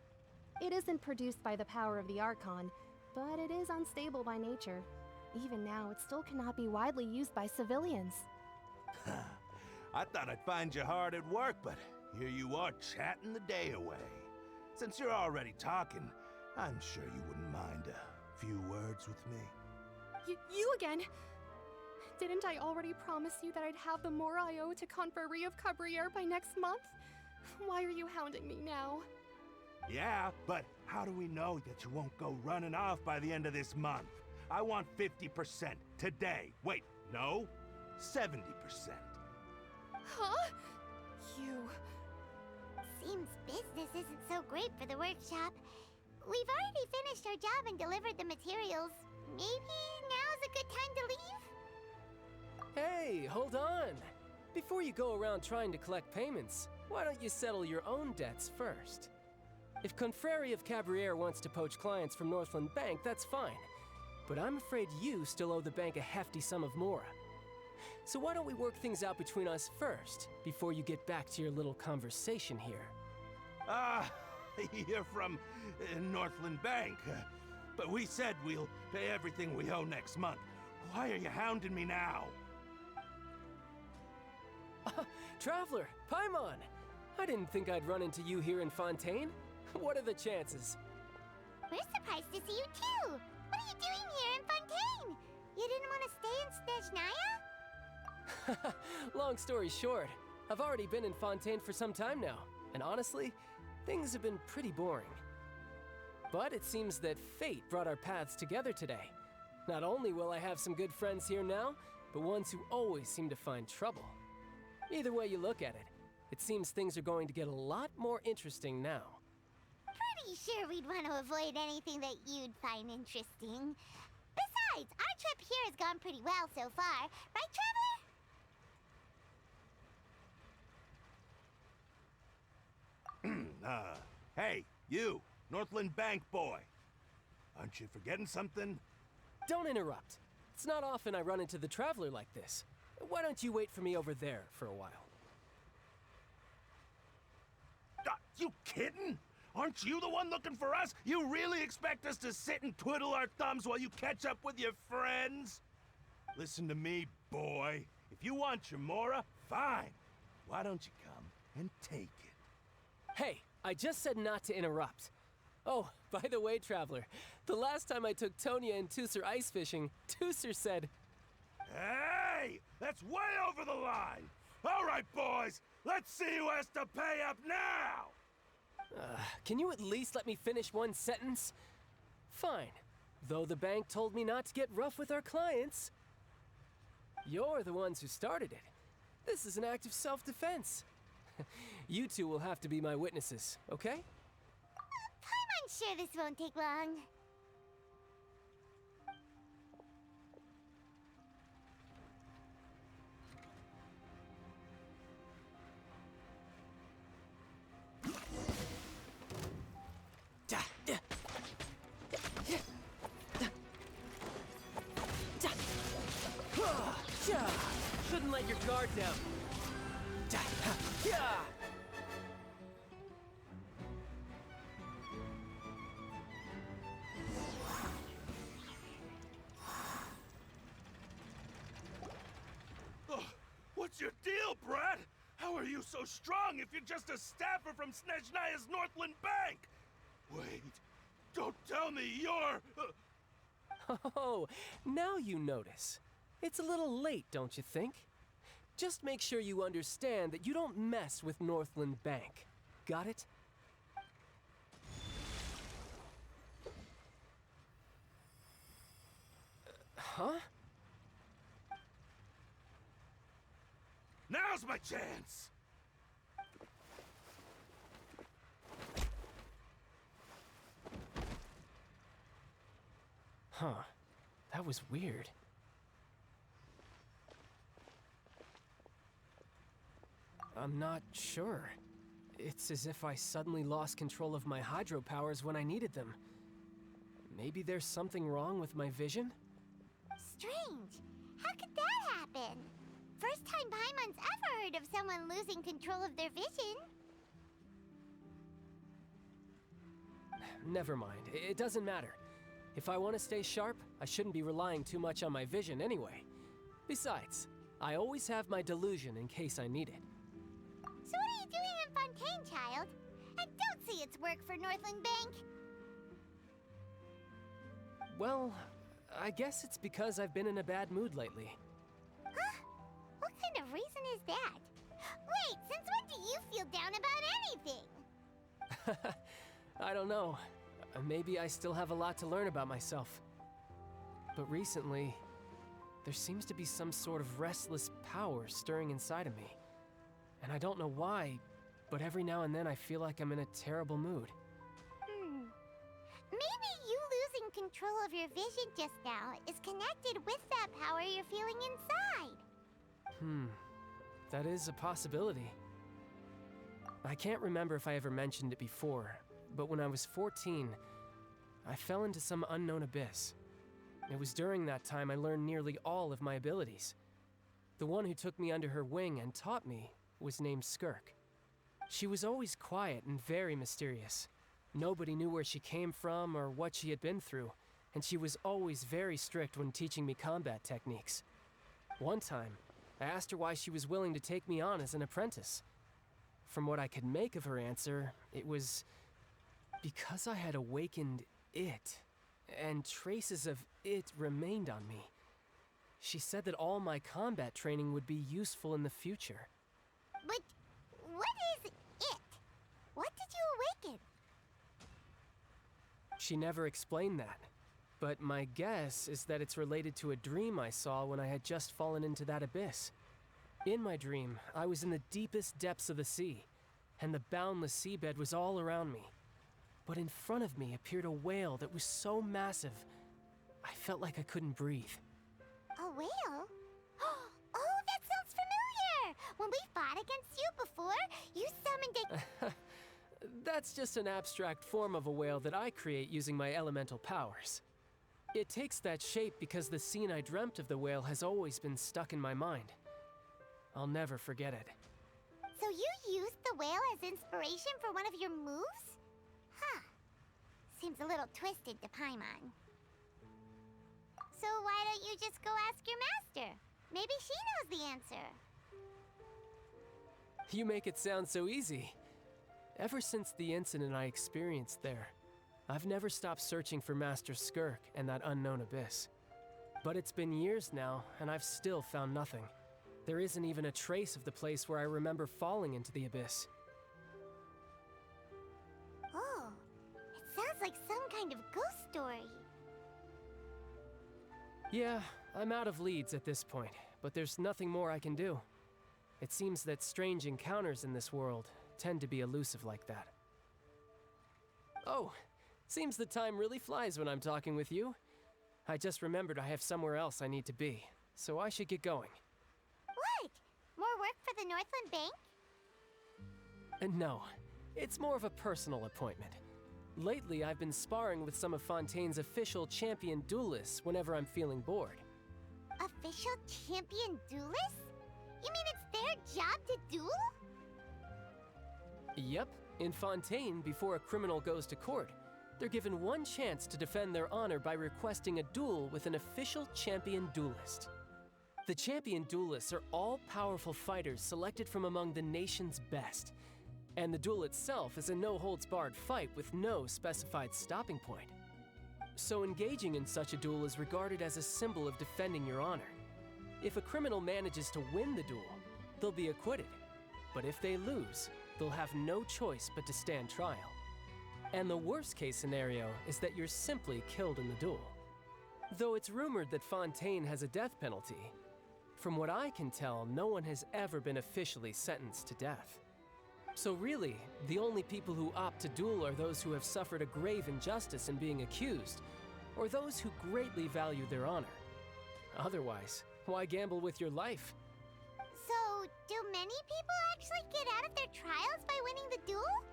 It isn't produced by the power of the Archon, but it is unstable by nature. Even now, it still cannot be widely used by civilians. I thought I'd find you hard at work, but here you are chatting the day away. Since you're already talking, I'm sure you wouldn't mind a few words with me. You again? Didn't I already promise you that I'd have the more I owe to Confrérie of Cabriere by next month? Why are you hounding me now? Yeah, but how do we know that you won't go running off by the end of this month? I want 50% today. Wait, no, 70%. Huh? You... Seems business isn't so great for the workshop. We've already finished our job and delivered the materials. Maybe now's a good time to leave? Hey, hold on! Before you go around trying to collect payments, why don't you settle your own debts first? If Confrérie of Cabriere wants to poach clients from Northland Bank, that's fine. But I'm afraid you still owe the bank a hefty sum of mora. So why don't we work things out between us first, before you get back to your little conversation here? You're from Northland Bank. But we said we'll pay everything we owe next month. Why are you hounding me now? Traveler, Paimon! I didn't think I'd run into you here in Fontaine. What are the chances? We're surprised to see you too! What are you doing here in Fontaine? You didn't want to stay in Snezhnaya? Long story short, I've already been in Fontaine for some time now, and honestly, things have been pretty boring. But it seems that fate brought our paths together today. Not only will I have some good friends here now, but ones who always seem to find trouble. Either way you look at it, it seems things are going to get a lot more interesting now. Pretty sure we'd want to avoid anything that you'd find interesting. Besides, our trip here has gone pretty well so far, right, Traveler? Hey, you, Northland Bank boy. Aren't you forgetting something? Don't interrupt. It's not often I run into the Traveler like this. Why don't you wait for me over there for a while? You kidding? Aren't you the one looking for us? You really expect us to sit and twiddle our thumbs while you catch up with your friends? Listen to me, boy. If you want your mora, fine. Why don't you come and take it? Hey, I just said not to interrupt. Oh, by the way, Traveler, the last time I took Tonya and Tusser ice fishing, Tusser said... Hey! That's way over the line! All right, boys, let's see who has to pay up now! Can you at least let me finish one sentence? Fine. Though the bank told me not to get rough with our clients. You're the ones who started it. This is an act of self-defense. You two will have to be my witnesses, okay? I'm sure this won't take long. Shouldn't let your guard down. What's your deal, Brad? How are you so strong if you're just a staffer from Snezhnaya's Northland Bank? Wait, don't tell me you're... Oh, now you notice. It's a little late, don't you think? Just make sure you understand that you don't mess with Northland Bank. Got it? Huh? Now's my chance! Huh. That was weird. I'm not sure. It's as if I suddenly lost control of my hydro powers when I needed them. Maybe there's something wrong with my vision? Strange. How could that happen? First time Paimon's ever heard of someone losing control of their vision. Never mind. It doesn't matter. If I want to stay sharp, I shouldn't be relying too much on my vision anyway. Besides, I always have my delusion in case I need it. So what are you doing in Fontaine, child? And don't say it's work for Northland Bank. Well, I guess it's because I've been in a bad mood lately. Huh? What kind of reason is that? Wait, since when do you feel down about anything? I don't know. Maybe I still have a lot to learn about myself. But recently, there seems to be some sort of restless power stirring inside of me. And I don't know why, but every now and then I feel like I'm in a terrible mood. Maybe you losing control of your vision just now is connected with that power you're feeling inside. That is a possibility. I can't remember if I ever mentioned it before, but when I was 14, I fell into some unknown abyss. It was during that time I learned nearly all of my abilities. The one who took me under her wing and taught me was named Skirk. She was always quiet and very mysterious. Nobody knew where she came from or what she had been through, and she was always very strict when teaching me combat techniques. One time, I asked her why she was willing to take me on as an apprentice. From what I could make of her answer, it was because I had awakened it, and traces of it remained on me. She said that all my combat training would be useful in the future. But what is it? What did you awaken? She never explained that, but my guess is that it's related to a dream I saw when I had just fallen into that abyss. In my dream, I was in the deepest depths of the sea, and the boundless seabed was all around me. But in front of me appeared a whale that was so massive, I felt like I couldn't breathe. A whale? Oh, that sounds familiar! When we fought against you before, you summoned a... That's just an abstract form of a whale that I create using my elemental powers. It takes that shape because the scene I dreamt of the whale has always been stuck in my mind. I'll never forget it. So you used the whale as inspiration for one of your moves? Huh. Seems a little twisted to Paimon. So why don't you just go ask your master? Maybe she knows the answer. You make it sound so easy. Ever since the incident I experienced there, I've never stopped searching for Master Skirk and that unknown abyss. But it's been years now, and I've still found nothing. There isn't even a trace of the place where I remember falling into the abyss. Oh, it sounds like some kind of ghost story. Yeah, I'm out of leads at this point, but there's nothing more I can do. It seems that strange encounters in this world tend to be elusive like that. Oh, seems the time really flies when I'm talking with you. I just remembered I have somewhere else I need to be, so I should get going. What? More work for the Northland Bank? No, it's more of a personal appointment. Lately, I've been sparring with some of Fontaine's official champion duelists whenever I'm feeling bored. Official champion duelists? You mean it's their job to duel? Yep, in Fontaine, before a criminal goes to court, they're given one chance to defend their honor by requesting a duel with an official champion duelist. The champion duelists are all-powerful fighters selected from among the nation's best. And the duel itself is a no-holds-barred fight with no specified stopping point. So engaging in such a duel is regarded as a symbol of defending your honor. If a criminal manages to win the duel, they'll be acquitted. But if they lose, they'll have no choice but to stand trial. And the worst-case scenario is that you're simply killed in the duel. Though it's rumored that Fontaine has a death penalty, from what I can tell, no one has ever been officially sentenced to death. So really, the only people who opt to duel are those who have suffered a grave injustice in being accused, or those who greatly value their honor. Otherwise, why gamble with your life? So, do many people actually get out of their trials by winning the duel?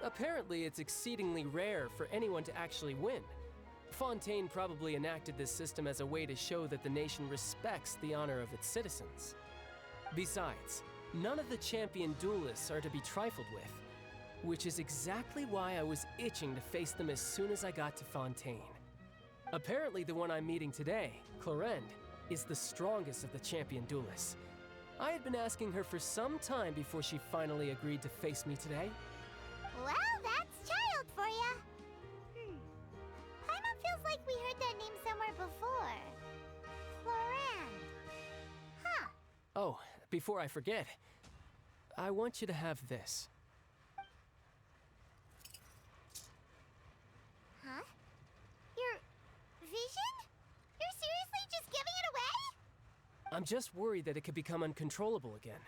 Apparently, it's exceedingly rare for anyone to actually win. Fontaine probably enacted this system as a way to show that the nation respects the honor of its citizens. Besides, none of the champion duelists are to be trifled with, which is exactly why I was itching to face them as soon as I got to Fontaine. Apparently, the one I'm meeting today, Clorinde, is the strongest of the champion duelists. I had been asking her for some time before she finally agreed to face me today. Well, that's child for ya. Paimon feels like we heard that name somewhere before. Clorinde. Huh. Oh, before I forget, I want you to have this. Huh? Your vision? You're seriously just giving it away? I'm just worried that it could become uncontrollable again.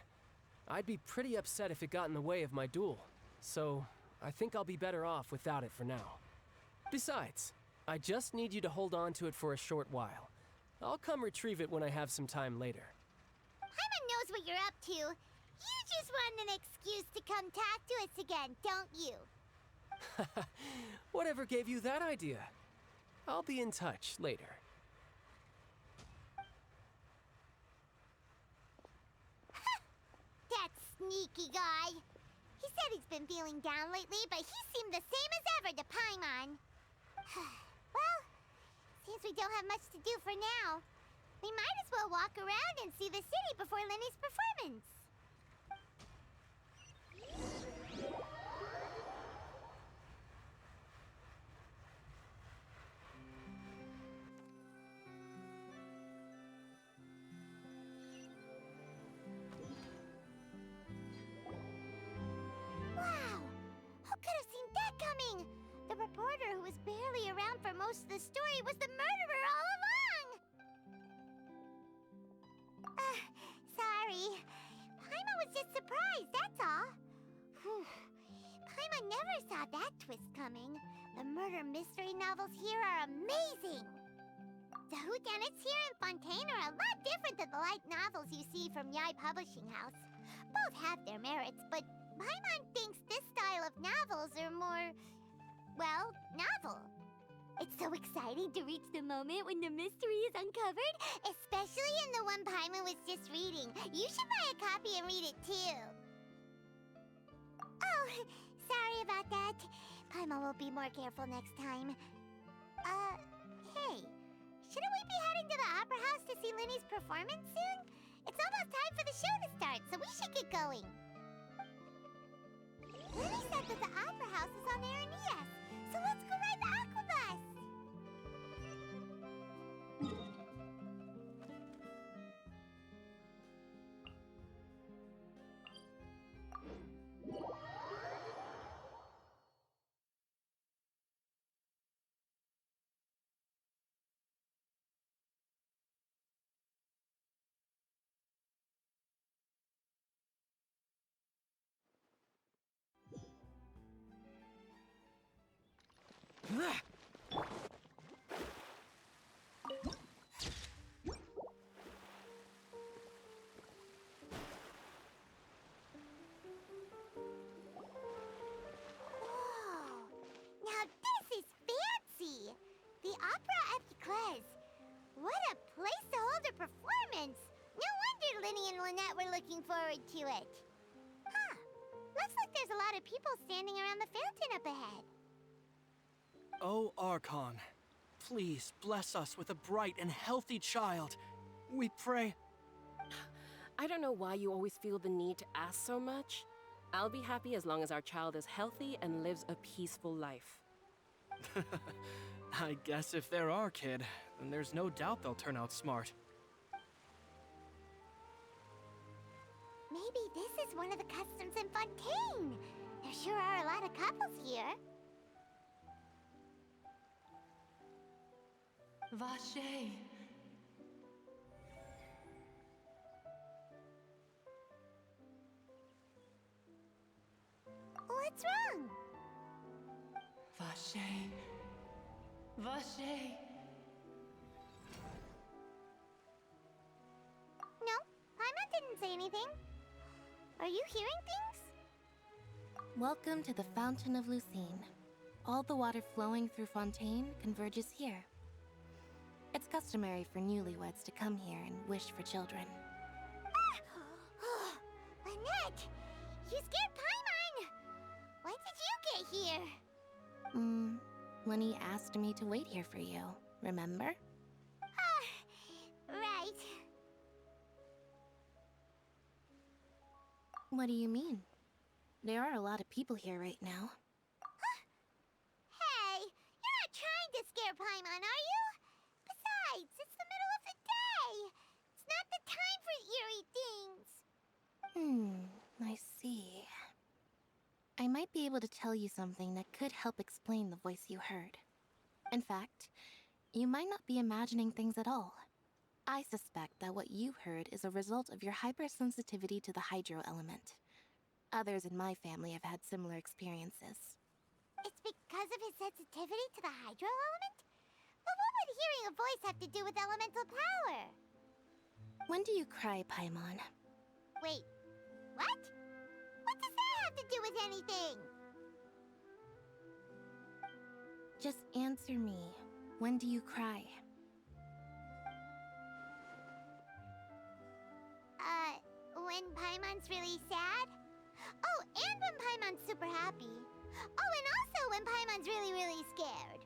I'd be pretty upset if it got in the way of my duel, so I think I'll be better off without it for now. Besides, I just need you to hold on to it for a short while. I'll come retrieve it when I have some time later. Paimon knows what you're up to. You just want an excuse to come talk to us again, don't you? Whatever gave you that idea? I'll be in touch later. That sneaky guy. He said he's been feeling down lately, but he seemed the same as ever to Paimon. Well, since we don't have much to do for now, we might as well walk around and see the city before Lenny's performance. Wow! Who could have seen that coming? The reporter who was barely around for most of the story was the murderer all along! Sorry. Paimon was just surprised, that's all. Whew. Paimon never saw that twist coming. The murder mystery novels here are amazing! The whodunits here in Fontaine are a lot different than the light novels you see from Yai Publishing House. Both have their merits, but Paimon thinks this style of novels are more, well, novel. It's so exciting to reach the moment when the mystery is uncovered, especially in the one Paimon was just reading. You should buy a copy and read it too. Oh, sorry about that. Paimon will be more careful next time. Hey, shouldn't we be heading to the Opera House to see Lenny's performance soon? It's almost time for the show to start, so we should get going. Lenny said that the Opera House is on Aranias, so let's go ride the Aquabus! Looking forward to it. Huh. Looks like there's a lot of people standing around the fountain up ahead. Oh, Archon, please bless us with a bright and healthy child. We pray. I don't know why you always feel the need to ask so much. I'll be happy as long as our child is healthy and lives a peaceful life. I guess if they're our kid, then there's no doubt they'll turn out smart. Maybe this is one of the customs in Fontaine. There sure are a lot of couples here. Vache. What's wrong? Vache. Vache. No, Paimon didn't say anything. Are you hearing things? Welcome to the Fountain of Lucine. All the water flowing through Fontaine converges here. It's customary for newlyweds to come here and wish for children. Ah! Lynette! You scared Paimon! When did you get here? Lenny asked me to wait here for you, remember? Right. What do you mean? There are a lot of people here right now. Hey, you're not trying to scare Paimon, are you? Besides, it's the middle of the day. It's not the time for eerie things. I see. I might be able to tell you something that could help explain the voice you heard. In fact, you might not be imagining things at all. I suspect that what you heard is a result of your hypersensitivity to the hydro element. Others in my family have had similar experiences. It's because of his sensitivity to the hydro element? But what would hearing a voice have to do with elemental power? When do you cry, Paimon? Wait, what? What does that have to do with anything? Just answer me. When do you cry? When Paimon's really sad? Oh, and when Paimon's super happy. Oh, and also when Paimon's really, really scared.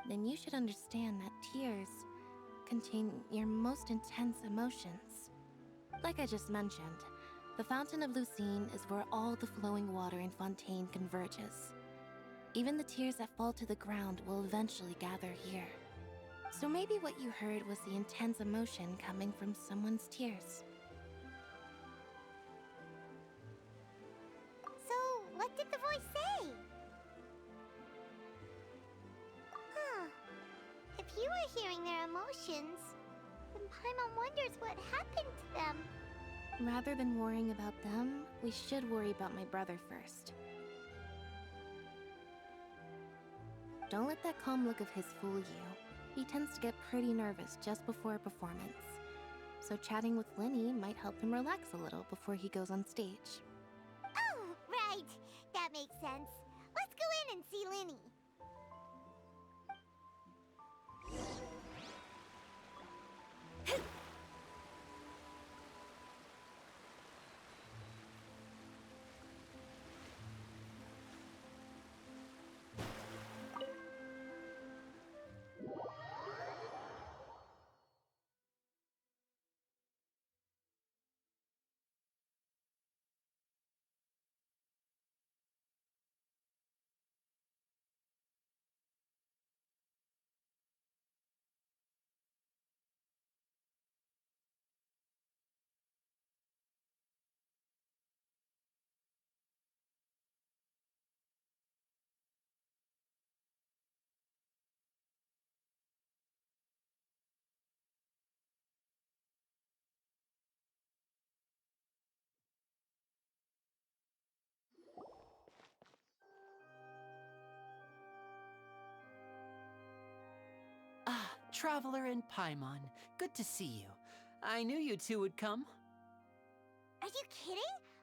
Then you should understand that tears contain your most intense emotions. Like I just mentioned, the Fountain of Lucine is where all the flowing water in Fontaine converges. Even the tears that fall to the ground will eventually gather here. So maybe what you heard was the intense emotion coming from someone's tears. So, what did the voice say? If you were hearing their emotions, then Paimon wonders what happened to them. Rather than worrying about them, we should worry about my brother first. Don't let that calm look of his fool you. He tends to get pretty nervous just before a performance. So chatting with Lenny might help him relax a little before he goes on stage. Oh, right. That makes sense. Let's go in and see Lenny. Ah, Traveler and Paimon. Good to see you. I knew you two would come. Are you kidding?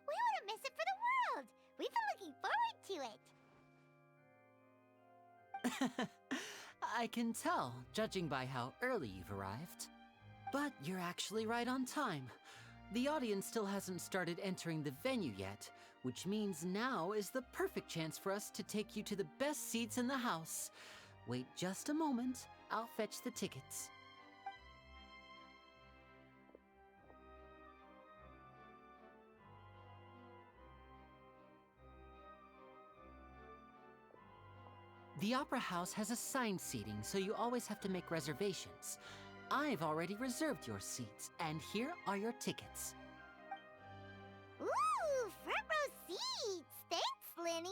We wouldn't miss it for the world. We've been looking forward to it. I can tell, judging by how early you've arrived. But you're actually right on time. The audience still hasn't started entering the venue yet, which means now is the perfect chance for us to take you to the best seats in the house. Wait just a moment. I'll fetch the tickets. The Opera House has assigned seating, so you always have to make reservations. I've already reserved your seats, and here are your tickets. Ooh, front row seats! Thanks, Lenny!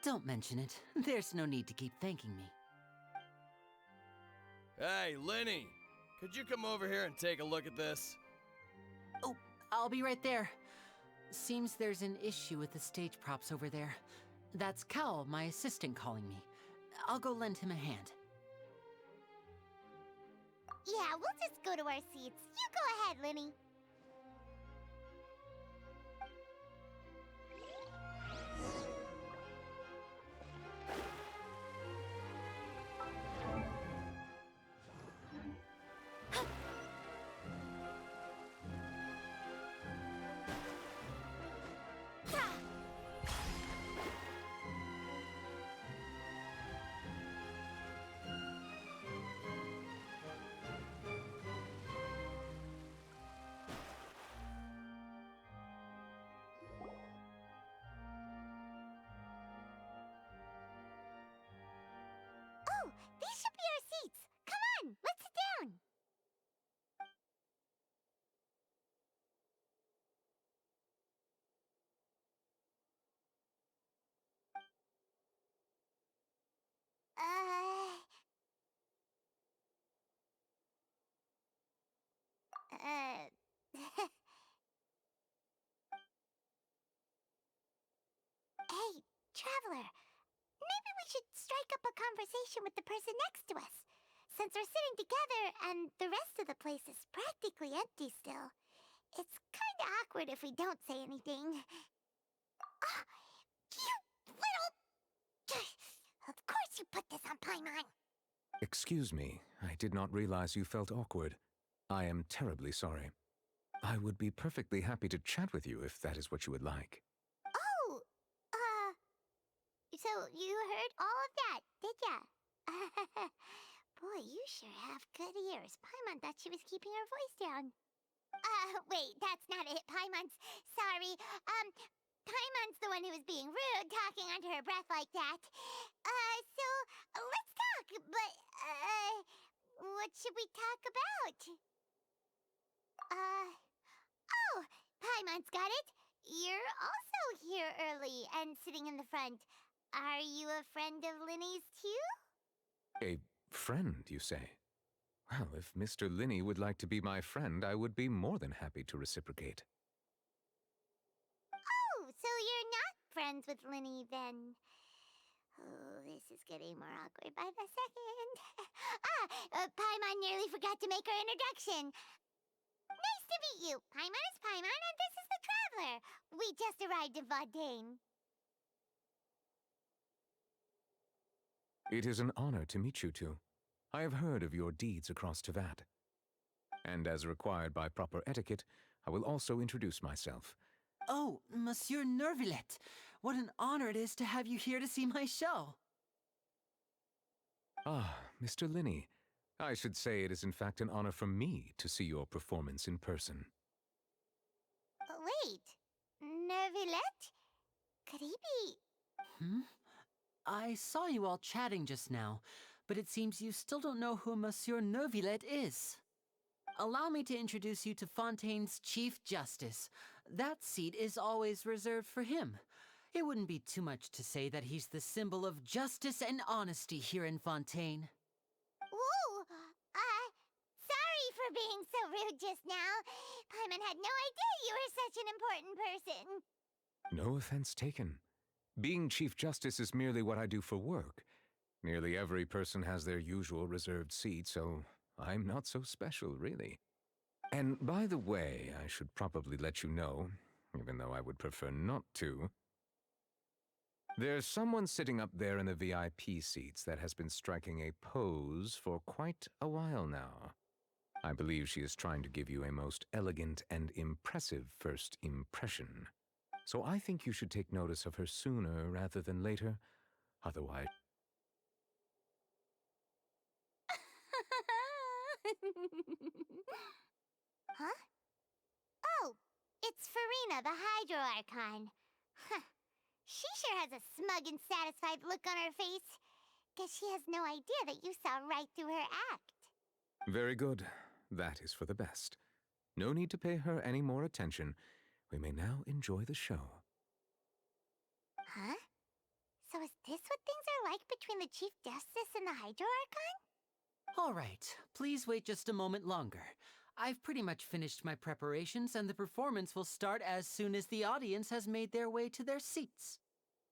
Don't mention it. There's no need to keep thanking me. Hey, Lenny! Could you come over here and take a look at this? Oh, I'll be right there. Seems there's an issue with the stage props over there. That's Cal, my assistant, calling me. I'll go lend him a hand. Yeah, we'll just go to our seats. You go ahead, Linny. Oh, these should be our seats. Come on, let's sit down. Uh... Hey, Traveler. Maybe we should strike up a conversation with the person next to us. Since we're sitting together and the rest of the place is practically empty still, it's kinda awkward if we don't say anything. Ah, you little... Of course you put this on Paimon! Excuse me, I did not realize you felt awkward. I am terribly sorry. I would be perfectly happy to chat with you if that is what you would like. Oh! So you heard all of that, did ya? Boy, you sure have good ears. Paimon thought she was keeping her voice down. Wait, that's not it. Paimon's... Sorry. Paimon's the one who was being rude, talking under her breath like that. So, let's talk, but, what should we talk about? Oh, Paimon's got it. You're also here early and sitting in the front. Are you a friend of Linny's, too? A friend, you say? Well, if Mr. Linney would like to be my friend, I would be more than happy to reciprocate. Oh, so you're not friends with Linny, then? Oh, this is getting more awkward by the second. Paimon nearly forgot to make her introduction. Nice to meet you. Paimon is Paimon, and this is the Traveler. We just arrived in Fontaine. It is an honor to meet you two. I have heard of your deeds across Tevat. And as required by proper etiquette, I will also introduce myself. Oh, Monsieur Nervillet, what an honor it is to have you here to see my show. Ah, Mr. Linney. I should say it is in fact an honor for me to see your performance in person. Wait, Nervillet? Could he be... Hmm? I saw you all chatting just now, but it seems you still don't know who Monsieur Nervillet is. Allow me to introduce you to Fontaine's Chief Justice. That seat is always reserved for him. It wouldn't be too much to say that he's the symbol of justice and honesty here in Fontaine. Whoa! Sorry for being so rude just now. Paimon had no idea you were such an important person. No offense taken. Being Chief Justice is merely what I do for work. Nearly every person has their usual reserved seat, so I'm not so special, really. And by the way, I should probably let you know, even though I would prefer not to. There's someone sitting up there in the VIP seats that has been striking a pose for quite a while now. I believe she is trying to give you a most elegant and impressive first impression. So I think you should take notice of her sooner rather than later. Otherwise... Huh? Oh, it's Farina, the Hydro Archon. Huh. She sure has a smug and satisfied look on her face. Guess she has no idea that you saw right through her act. Very good. That is for the best. No need to pay her any more attention. We may now enjoy the show. Huh? So is this what things are like between the Chief Justice and the Hydro Archon? All right, please wait just a moment longer. I've pretty much finished my preparations, and the performance will start as soon as the audience has made their way to their seats.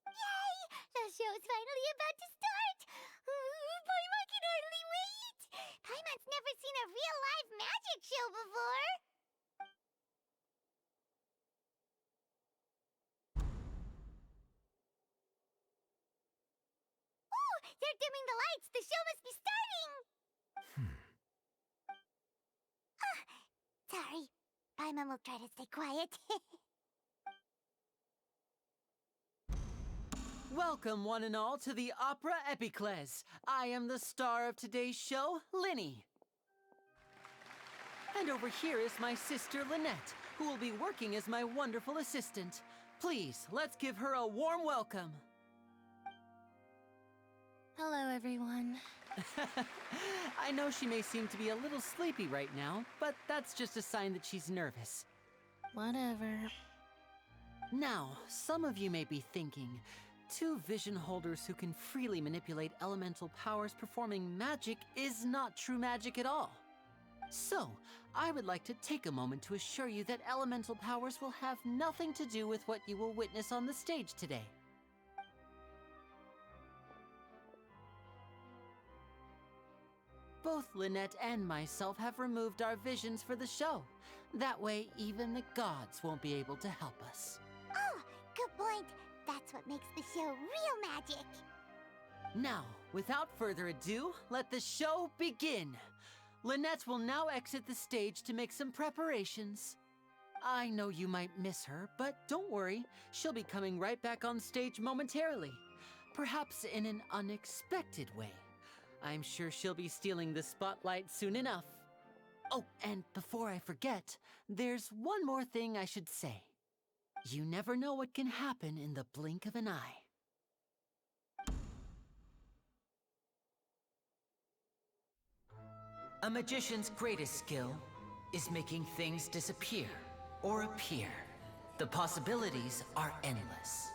Yay! The show's finally about to start! Paimon can hardly wait! Paimon's never seen a real live magic show before! Oh! They're dimming the lights! The show must be starting! Sorry. Paimon will try to stay quiet. Welcome, one and all, to the Opera Epiclese. I am the star of today's show, Linny. And over here is my sister, Lynette, who will be working as my wonderful assistant. Please, let's give her a warm welcome. Hello, everyone. I know she may seem to be a little sleepy right now, but that's just a sign that she's nervous. Whatever. Now, some of you may be thinking, two vision holders who can freely manipulate elemental powers performing magic is not true magic at all. So, I would like to take a moment to assure you that elemental powers will have nothing to do with what you will witness on the stage today. Both Lynette and myself have removed our visions for the show. That way, even the gods won't be able to help us. Oh, good point. That's what makes the show real magic. Now, without further ado, let the show begin. Lynette will now exit the stage to make some preparations. I know you might miss her, but don't worry. She'll be coming right back on stage momentarily. Perhaps in an unexpected way. I'm sure she'll be stealing the spotlight soon enough. Oh, and before I forget, there's one more thing I should say. You never know what can happen in the blink of an eye. A magician's greatest skill is making things disappear or appear. The possibilities are endless.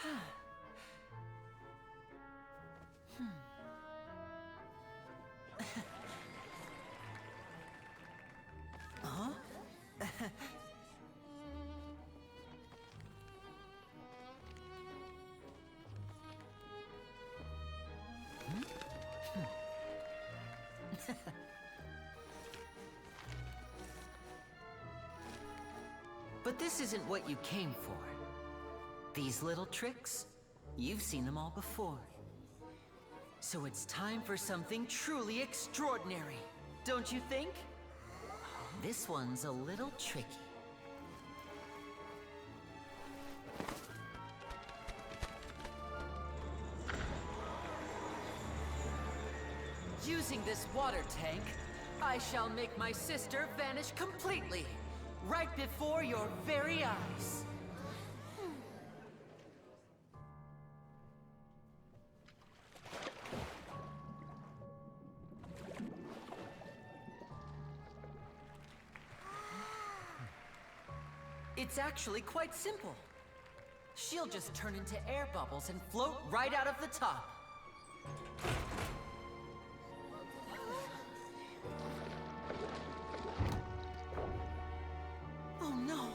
Huh? But this isn't what you came for. These little tricks, you've seen them all before. So it's time for something truly extraordinary, don't you think? This one's a little tricky. Using this water tank, I shall make my sister vanish completely, right before your very eyes. It's actually quite simple. She'll just turn into air bubbles and float right out of the top. Oh no!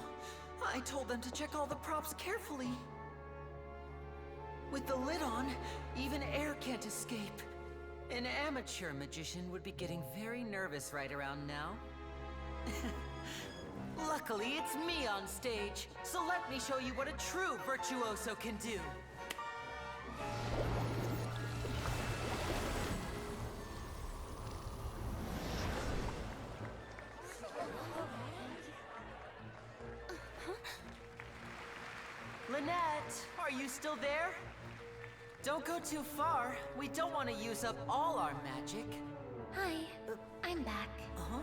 I told them to check all the props carefully. With the lid on, even air can't escape. An amateur magician would be getting very nervous right around now. Luckily, it's me on stage, so let me show you what a true virtuoso can do. Lynette, are you still there? Don't go too far. We don't want to use up all our magic. Hi, I'm back. Uh-huh.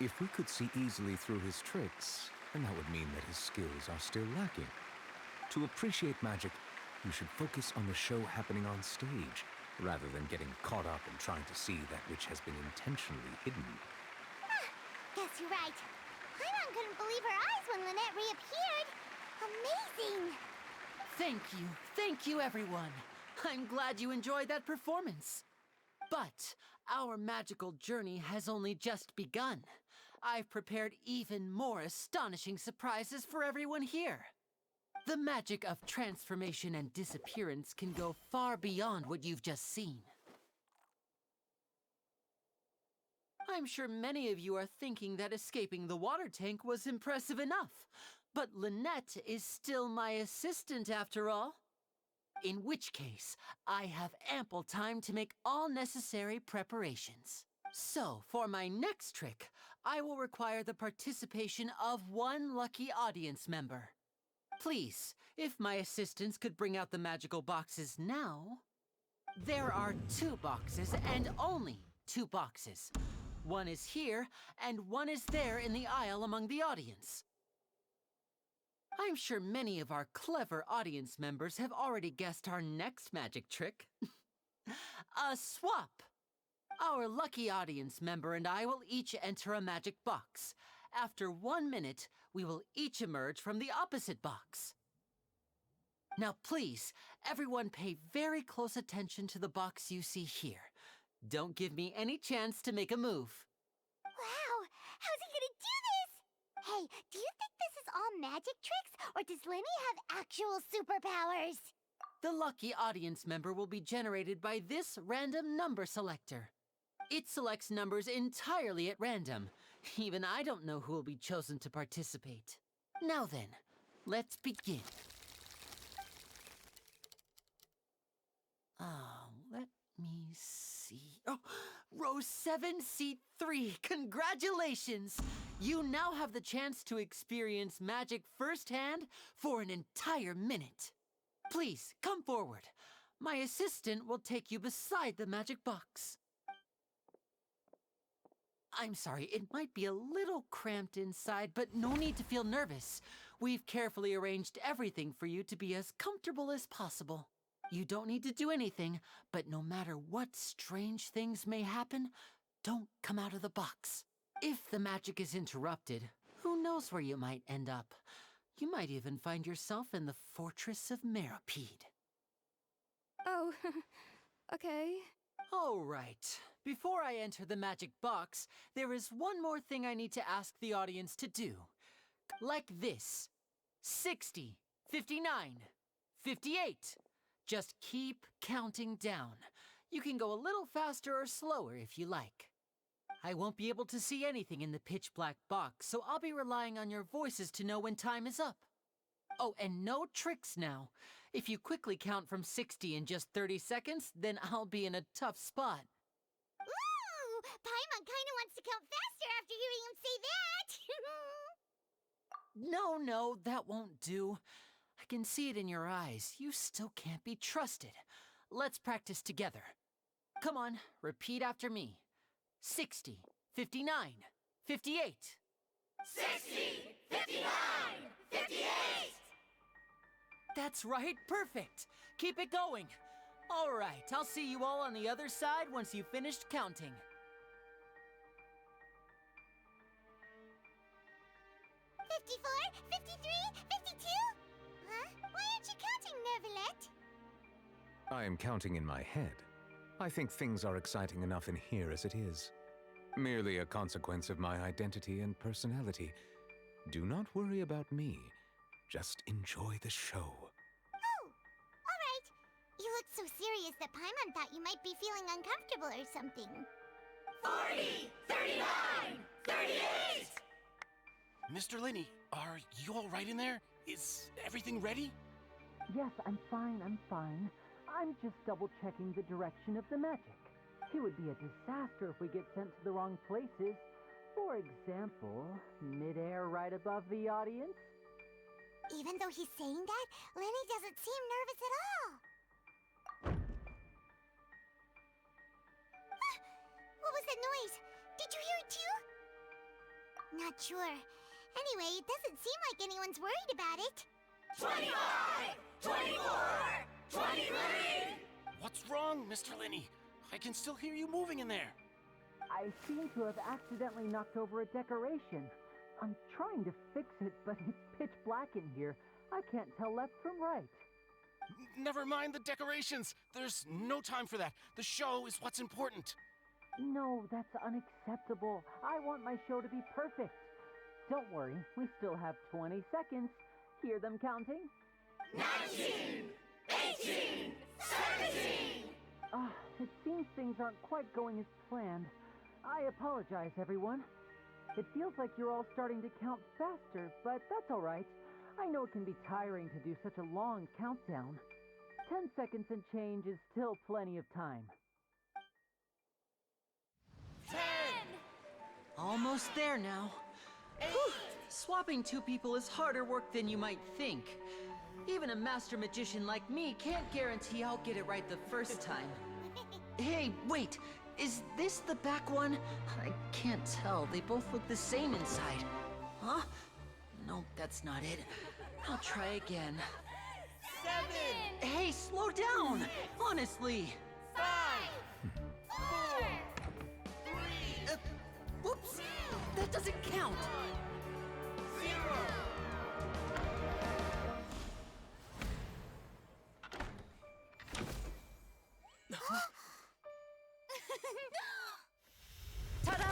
If we could see easily through his tricks, then that would mean that his skills are still lacking. To appreciate magic, you should focus on the show happening on stage, rather than getting caught up in trying to see that which has been intentionally hidden. Guess you're right. Paimon couldn't believe her eyes when Lynette reappeared. Amazing! Thank you, everyone. I'm glad you enjoyed that performance. But our magical journey has only just begun. I've prepared even more astonishing surprises for everyone here. The magic of transformation and disappearance can go far beyond what you've just seen. I'm sure many of you are thinking that escaping the water tank was impressive enough, but Lynette is still my assistant after all. In which case, I have ample time to make all necessary preparations. So, for my next trick, I will require the participation of one lucky audience member. Please, if my assistants could bring out the magical boxes now. There are 2 boxes and only 2 boxes. One is here, and one is there in the aisle among the audience. I'm sure many of our clever audience members have already guessed our next magic trick. A swap! Our lucky audience member and I will each enter a magic box. After 1 minute, we will each emerge from the opposite box. Now please, everyone pay very close attention to the box you see here. Don't give me any chance to make a move. Wow! How's he gonna do this? Hey, do you think this is all magic tricks, or does Lenny have actual superpowers? The lucky audience member will be generated by this random number selector. It selects numbers entirely at random. Even I don't know who will be chosen to participate. Now then, let's begin. Let me see. Oh, row 7, seat 3. Congratulations! You now have the chance to experience magic firsthand for an entire minute. Please, come forward. My assistant will take you beside the magic box. I'm sorry, it might be a little cramped inside, but no need to feel nervous. We've carefully arranged everything for you to be as comfortable as possible. You don't need to do anything, but no matter what strange things may happen, don't come out of the box. If the magic is interrupted, who knows where you might end up? You might even find yourself in the Fortress of Meripede. Oh, okay. All right. Before I enter the magic box, there is one more thing I need to ask the audience to do. Like this. 60, 59, 58. Just keep counting down. You can go a little faster or slower if you like. I won't be able to see anything in the pitch-black box, so I'll be relying on your voices to know when time is up. Oh, and no tricks now. If you quickly count from 60 in just 30 seconds, then I'll be in a tough spot. Ooh! Paimon kinda wants to count faster after hearing him say that! No, that won't do. I can see it in your eyes. You still can't be trusted. Let's practice together. Come on, repeat after me. 60, 59, 58. 60, 59, 58! That's right, perfect. Keep it going. All right, I'll see you all on the other side once you've finished counting. Huh? Why aren't you counting, Nervalette? I am counting in my head. I think things are exciting enough in here as it is. Merely a consequence of my identity and personality. Do not worry about me. Just enjoy the show. Oh, all right. You look so serious that Paimon thought you might be feeling uncomfortable or something. 40, 39, 38! Mr. Linney, are you all right in there? Is everything ready? Yes, I'm fine. I'm just double-checking the direction of the magic. It would be a disaster if we get sent to the wrong places. For example, mid-air right above the audience. Even though he's saying that, Lenny doesn't seem nervous at all. What was that noise? Did you hear it too? not sure. Anyway, it doesn't seem like anyone's worried about it. 25! 24! 23! What's wrong, Mr. Linney? I can still hear you moving in there. I seem to have accidentally knocked over a decoration. I'm trying to fix it, but it's pitch black in here. I can't tell left from right. Never mind the decorations. There's no time for that. The show is what's important. No, that's unacceptable. I want my show to be perfect. Don't worry, we still have 20 seconds. Hear them counting? 19! 18! 17! It seems things aren't quite going as planned. I apologize, everyone. It feels like you're all starting to count faster, but that's all right. I know it can be tiring to do such a long countdown. 10 seconds and change is still plenty of time. 10! Almost there now. Whew. Swapping two people is harder work than you might think. Even a master magician like me can't guarantee I'll get it right the first time. Hey, wait! Is this the back one? I can't tell. They both look the same inside. Huh? No, that's not it. I'll try again. 7! Hey, slow down! Honestly! 5! 4! 3! Whoops! That doesn't count! 0! Ta-da!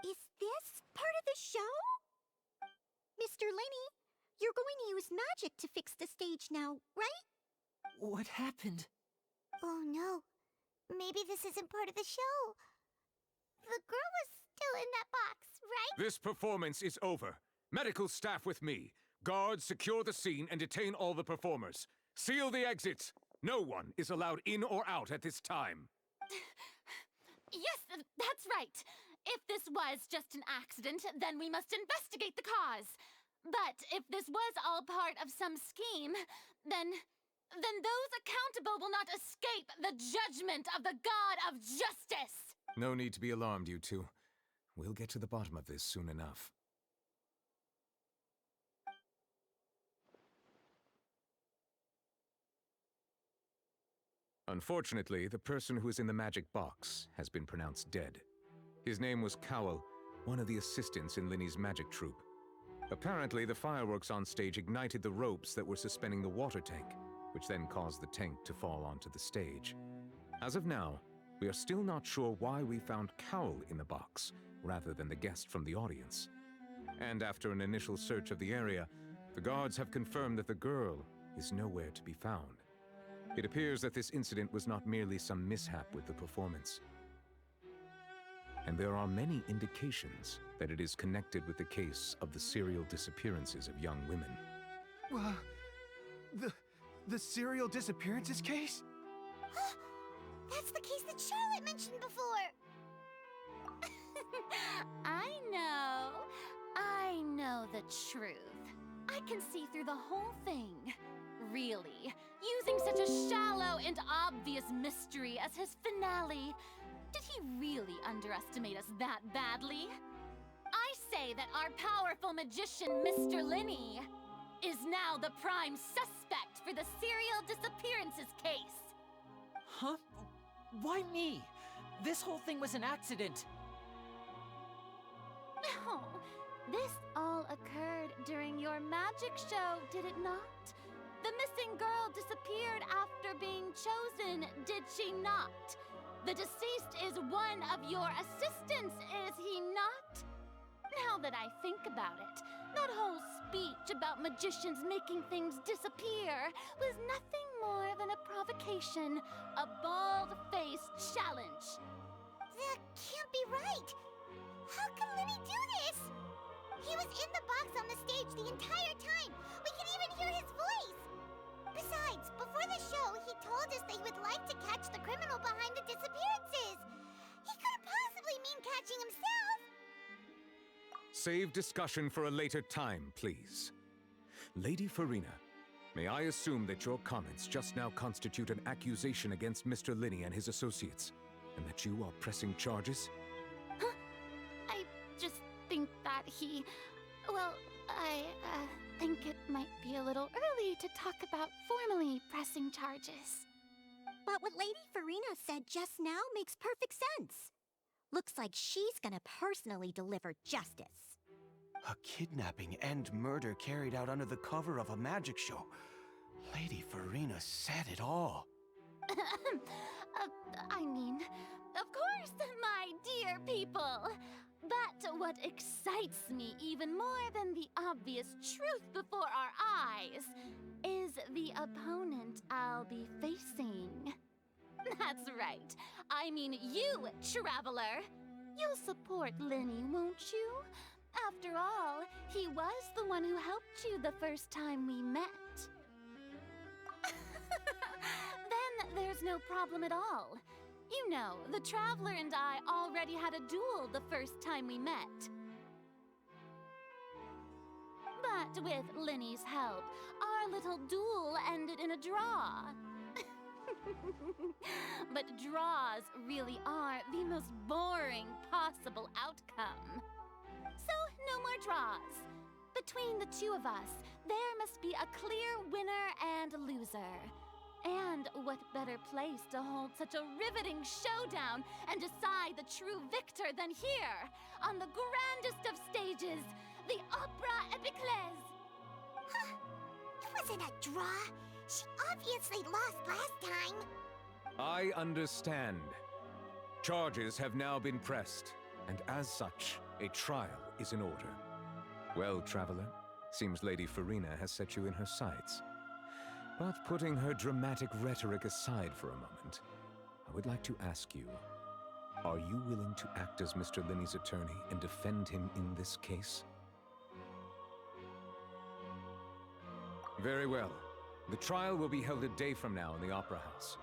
Is this part of the show? Mr. Linney, you're going to use magic to fix the stage now, right? What happened? Oh no. Maybe this isn't part of the show. The girl was still in that box, right? This performance is over. Medical staff with me. Guards, secure the scene and detain all the performers. Seal the exits. No one is allowed in or out at this time. Yes, that's right. If this was just an accident, then we must investigate the cause. But if this was all part of some scheme, then those accountable will not escape the judgment of the God of Justice. No need to be alarmed, you two. We'll get to the bottom of this soon enough. Unfortunately, the person who is in the magic box has been pronounced dead. His name was Cowell, one of the assistants in Linney's magic troupe. Apparently, the fireworks on stage ignited the ropes that were suspending the water tank, which then caused the tank to fall onto the stage. As of now, we are still not sure why we found Cowell in the box, rather than the guest from the audience. And after an initial search of the area, the guards have confirmed that the girl is nowhere to be found. It appears that this incident was not merely some mishap with the performance. And there are many indications that it is connected with the case of the serial disappearances of young women. The serial disappearances case? That's the case that Charlotte mentioned before. I know the truth. I can see through the whole thing. Really, using such a shallow and obvious mystery as his finale. Did he really underestimate us that badly? I say that our powerful magician, Mr. Linney, is now the prime suspect for the serial disappearances case. Huh? Why me? This whole thing was an accident. No, this all occurred during your magic show, did it not? The missing girl disappeared after being chosen, did she not? The deceased is one of your assistants, is he not? Now that I think about it, that whole speech about magicians making things disappear was nothing more than a provocation, a bald-faced challenge. That can't be right. How can Lenny do this? He was in the box on the stage the entire time. We could even hear his voice. Besides, before the show, he told us that he would like to catch the criminal behind the disappearances. He couldn't possibly mean catching himself. Save discussion for a later time, please. Lady Farina, may I assume that your comments just now constitute an accusation against Mr. Linney and his associates, and that you are pressing charges? Huh? I just think that he... Well, I think it might be a little early to talk about formally pressing charges. But what Lady Farina said just now makes perfect sense. Looks like she's gonna personally deliver justice. A kidnapping and murder carried out under the cover of a magic show. Lady Farina said it all. I mean, of course, my dear people. But what excites me even more than the obvious truth before our eyes is the opponent I'll be facing. That's right. I mean you, Traveler. You'll support Lenny, won't you? After all, he was the one who helped you the first time we met. Then there's no problem at all. You know, the Traveler and I already had a duel the first time we met. But with Lenny's help, our little duel ended in a draw. But draws really are the most boring possible outcome. So, no more draws. Between the two of us, there must be a clear winner and loser. And what better place to hold such a riveting showdown and decide the true victor than here, on the grandest of stages, the Opera Epiclese. Huh? It wasn't a draw. She obviously lost last time. I understand. Charges have now been pressed, and as such, a trial is in order. Well, Traveler, seems Lady Farina has set you in her sights. But putting her dramatic rhetoric aside for a moment, I would like to ask you, are you willing to act as Mr. Linney's attorney and defend him in this case? Very well. The trial will be held a day from now in the Opera House.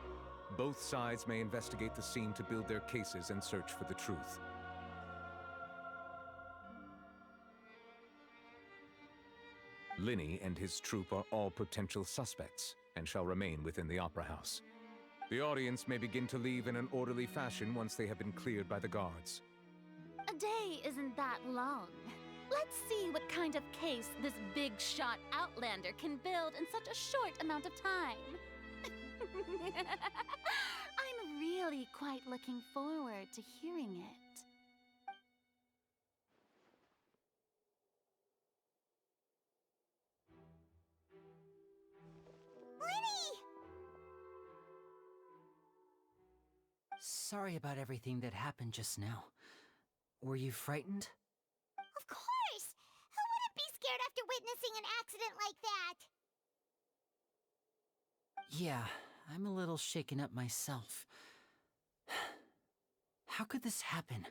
Both sides may investigate the scene to build their cases and search for the truth. Linney and his troupe are all potential suspects and shall remain within the Opera House. The audience may begin to leave in an orderly fashion once they have been cleared by the guards. A day isn't that long. Let's see what kind of case this big-shot Outlander can build in such a short amount of time. I'm really quite looking forward to hearing it. Lenny! Sorry about everything that happened just now. Were you frightened? Of course! Who wouldn't be scared after witnessing an accident like that? Yeah, I'm a little shaken up myself. How could this happen?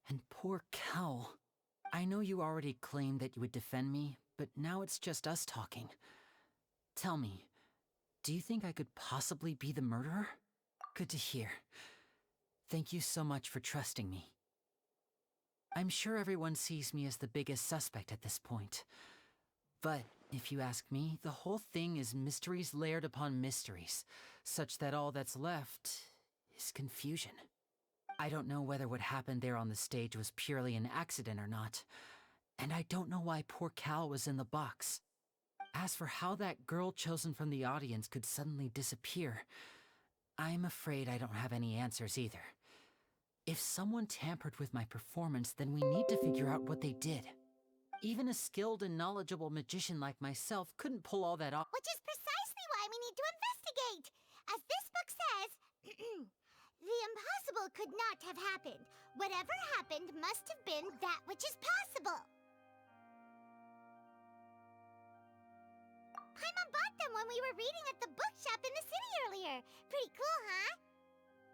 And poor Cal. I know you already claimed that you would defend me, but now it's just us talking. Tell me, do you think I could possibly be the murderer? Good to hear. Thank you so much for trusting me. I'm sure everyone sees me as the biggest suspect at this point. But if you ask me, the whole thing is mysteries layered upon mysteries, such that all that's left is confusion. I don't know whether what happened there on the stage was purely an accident or not, and I don't know why poor Cal was in the box. As for how that girl chosen from the audience could suddenly disappear, I'm afraid I don't have any answers either. If someone tampered with my performance, then we need to figure out what they did. Even a skilled and knowledgeable magician like myself couldn't pull all that off. Which is precisely why we need to investigate. As this book says, the impossible could not have happened. Whatever happened must have been that which is possible. Paimon bought them when we were reading at the bookshop in the city earlier. Pretty cool, huh?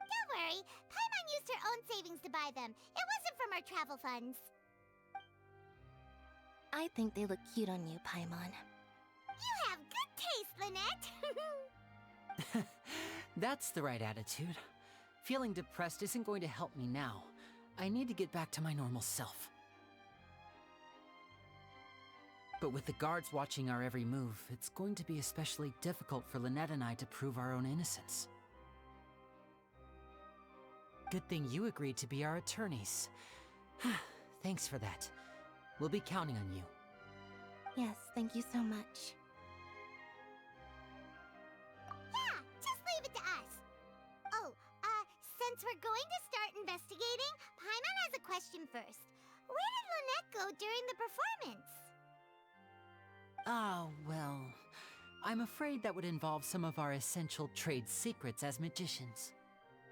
Don't worry, Paimon used her own savings to buy them. It wasn't from our travel funds. I think they look cute on you, Paimon. You have good taste, Lynette. That's the right attitude. Feeling depressed isn't going to help me now. I need to get back to my normal self. But with the guards watching our every move, it's going to be especially difficult for Lynette and I to prove our own innocence. Good thing you agreed to be our attorneys. Thanks for that. We'll be counting on you. Yes, thank you so much. Yeah, just leave it to us. Oh, since we're going to start investigating, Paimon has a question first. Where did Lynette go during the performance? Ah, well, I'm afraid that would involve some of our essential trade secrets as magicians.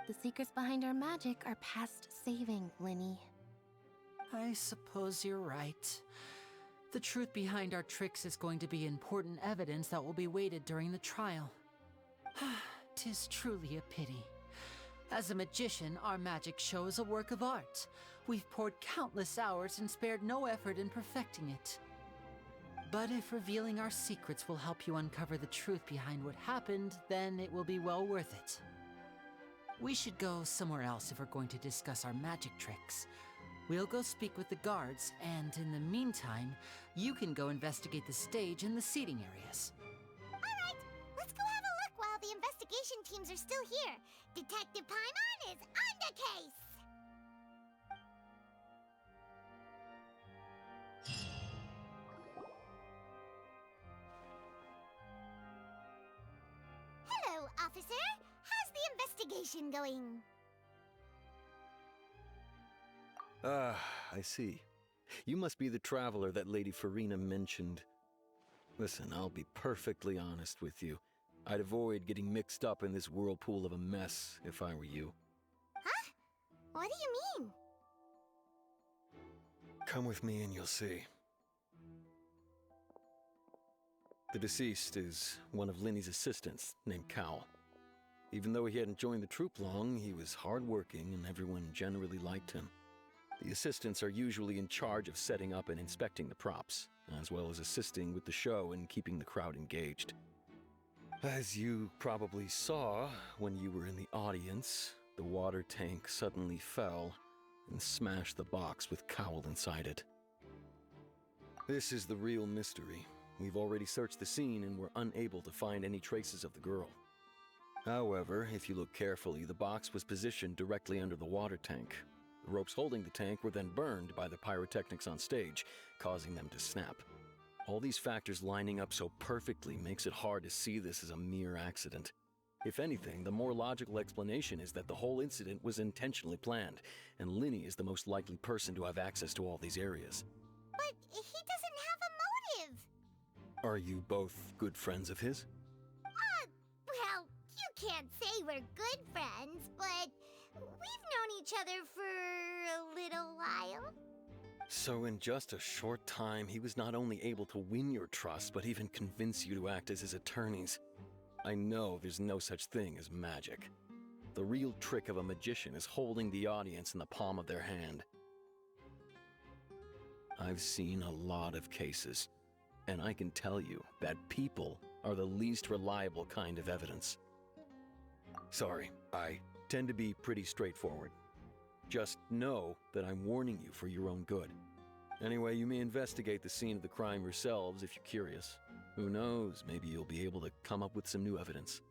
The secrets behind our magic are past saving, Linny. I suppose you're right. The truth behind our tricks is going to be important evidence that will be weighted during the trial. 'Tis truly a pity. As a magician, our magic show is a work of art. We've poured countless hours and spared no effort in perfecting it. But if revealing our secrets will help you uncover the truth behind what happened, then it will be well worth it. We should go somewhere else if we're going to discuss our magic tricks. We'll go speak with the guards, and in the meantime, you can go investigate the stage and the seating areas. Alright, let's go have a look while the investigation teams are still here. Detective Paimon is on the case! Hello, officer. How's the investigation going? Ah, I see. You must be the traveler that Lady Farina mentioned. Listen, I'll be perfectly honest with you. I'd avoid getting mixed up in this whirlpool of a mess if I were you. Huh? What do you mean? Come with me and you'll see. The deceased is one of Linny's assistants, named Cowell. Even though he hadn't joined the troupe long, he was hardworking and everyone generally liked him. The assistants are usually in charge of setting up and inspecting the props, as well as assisting with the show and keeping the crowd engaged. As you probably saw when you were in the audience, the water tank suddenly fell and smashed the box with Cowell inside it. This is the real mystery. We've already searched the scene and were unable to find any traces of the girl. However, if you look carefully, the box was positioned directly under the water tank. The ropes holding the tank were then burned by the pyrotechnics on stage, causing them to snap. All these factors lining up so perfectly makes it hard to see this as a mere accident. If anything, the more logical explanation is that the whole incident was intentionally planned, and Linny is the most likely person to have access to all these areas. But he doesn't have a motive! Are you both good friends of his? Well, you can't say we're good friends, but we've known each other for a little while. So in just a short time, he was not only able to win your trust, but even convince you to act as his attorneys. I know there's no such thing as magic. The real trick of a magician is holding the audience in the palm of their hand. I've seen a lot of cases, and I can tell you that people are the least reliable kind of evidence. Sorry, I tend to be pretty straightforward. Just know that I'm warning you for your own good. Anyway, you may investigate the scene of the crime yourselves if you're curious. Who knows, maybe you'll be able to come up with some new evidence.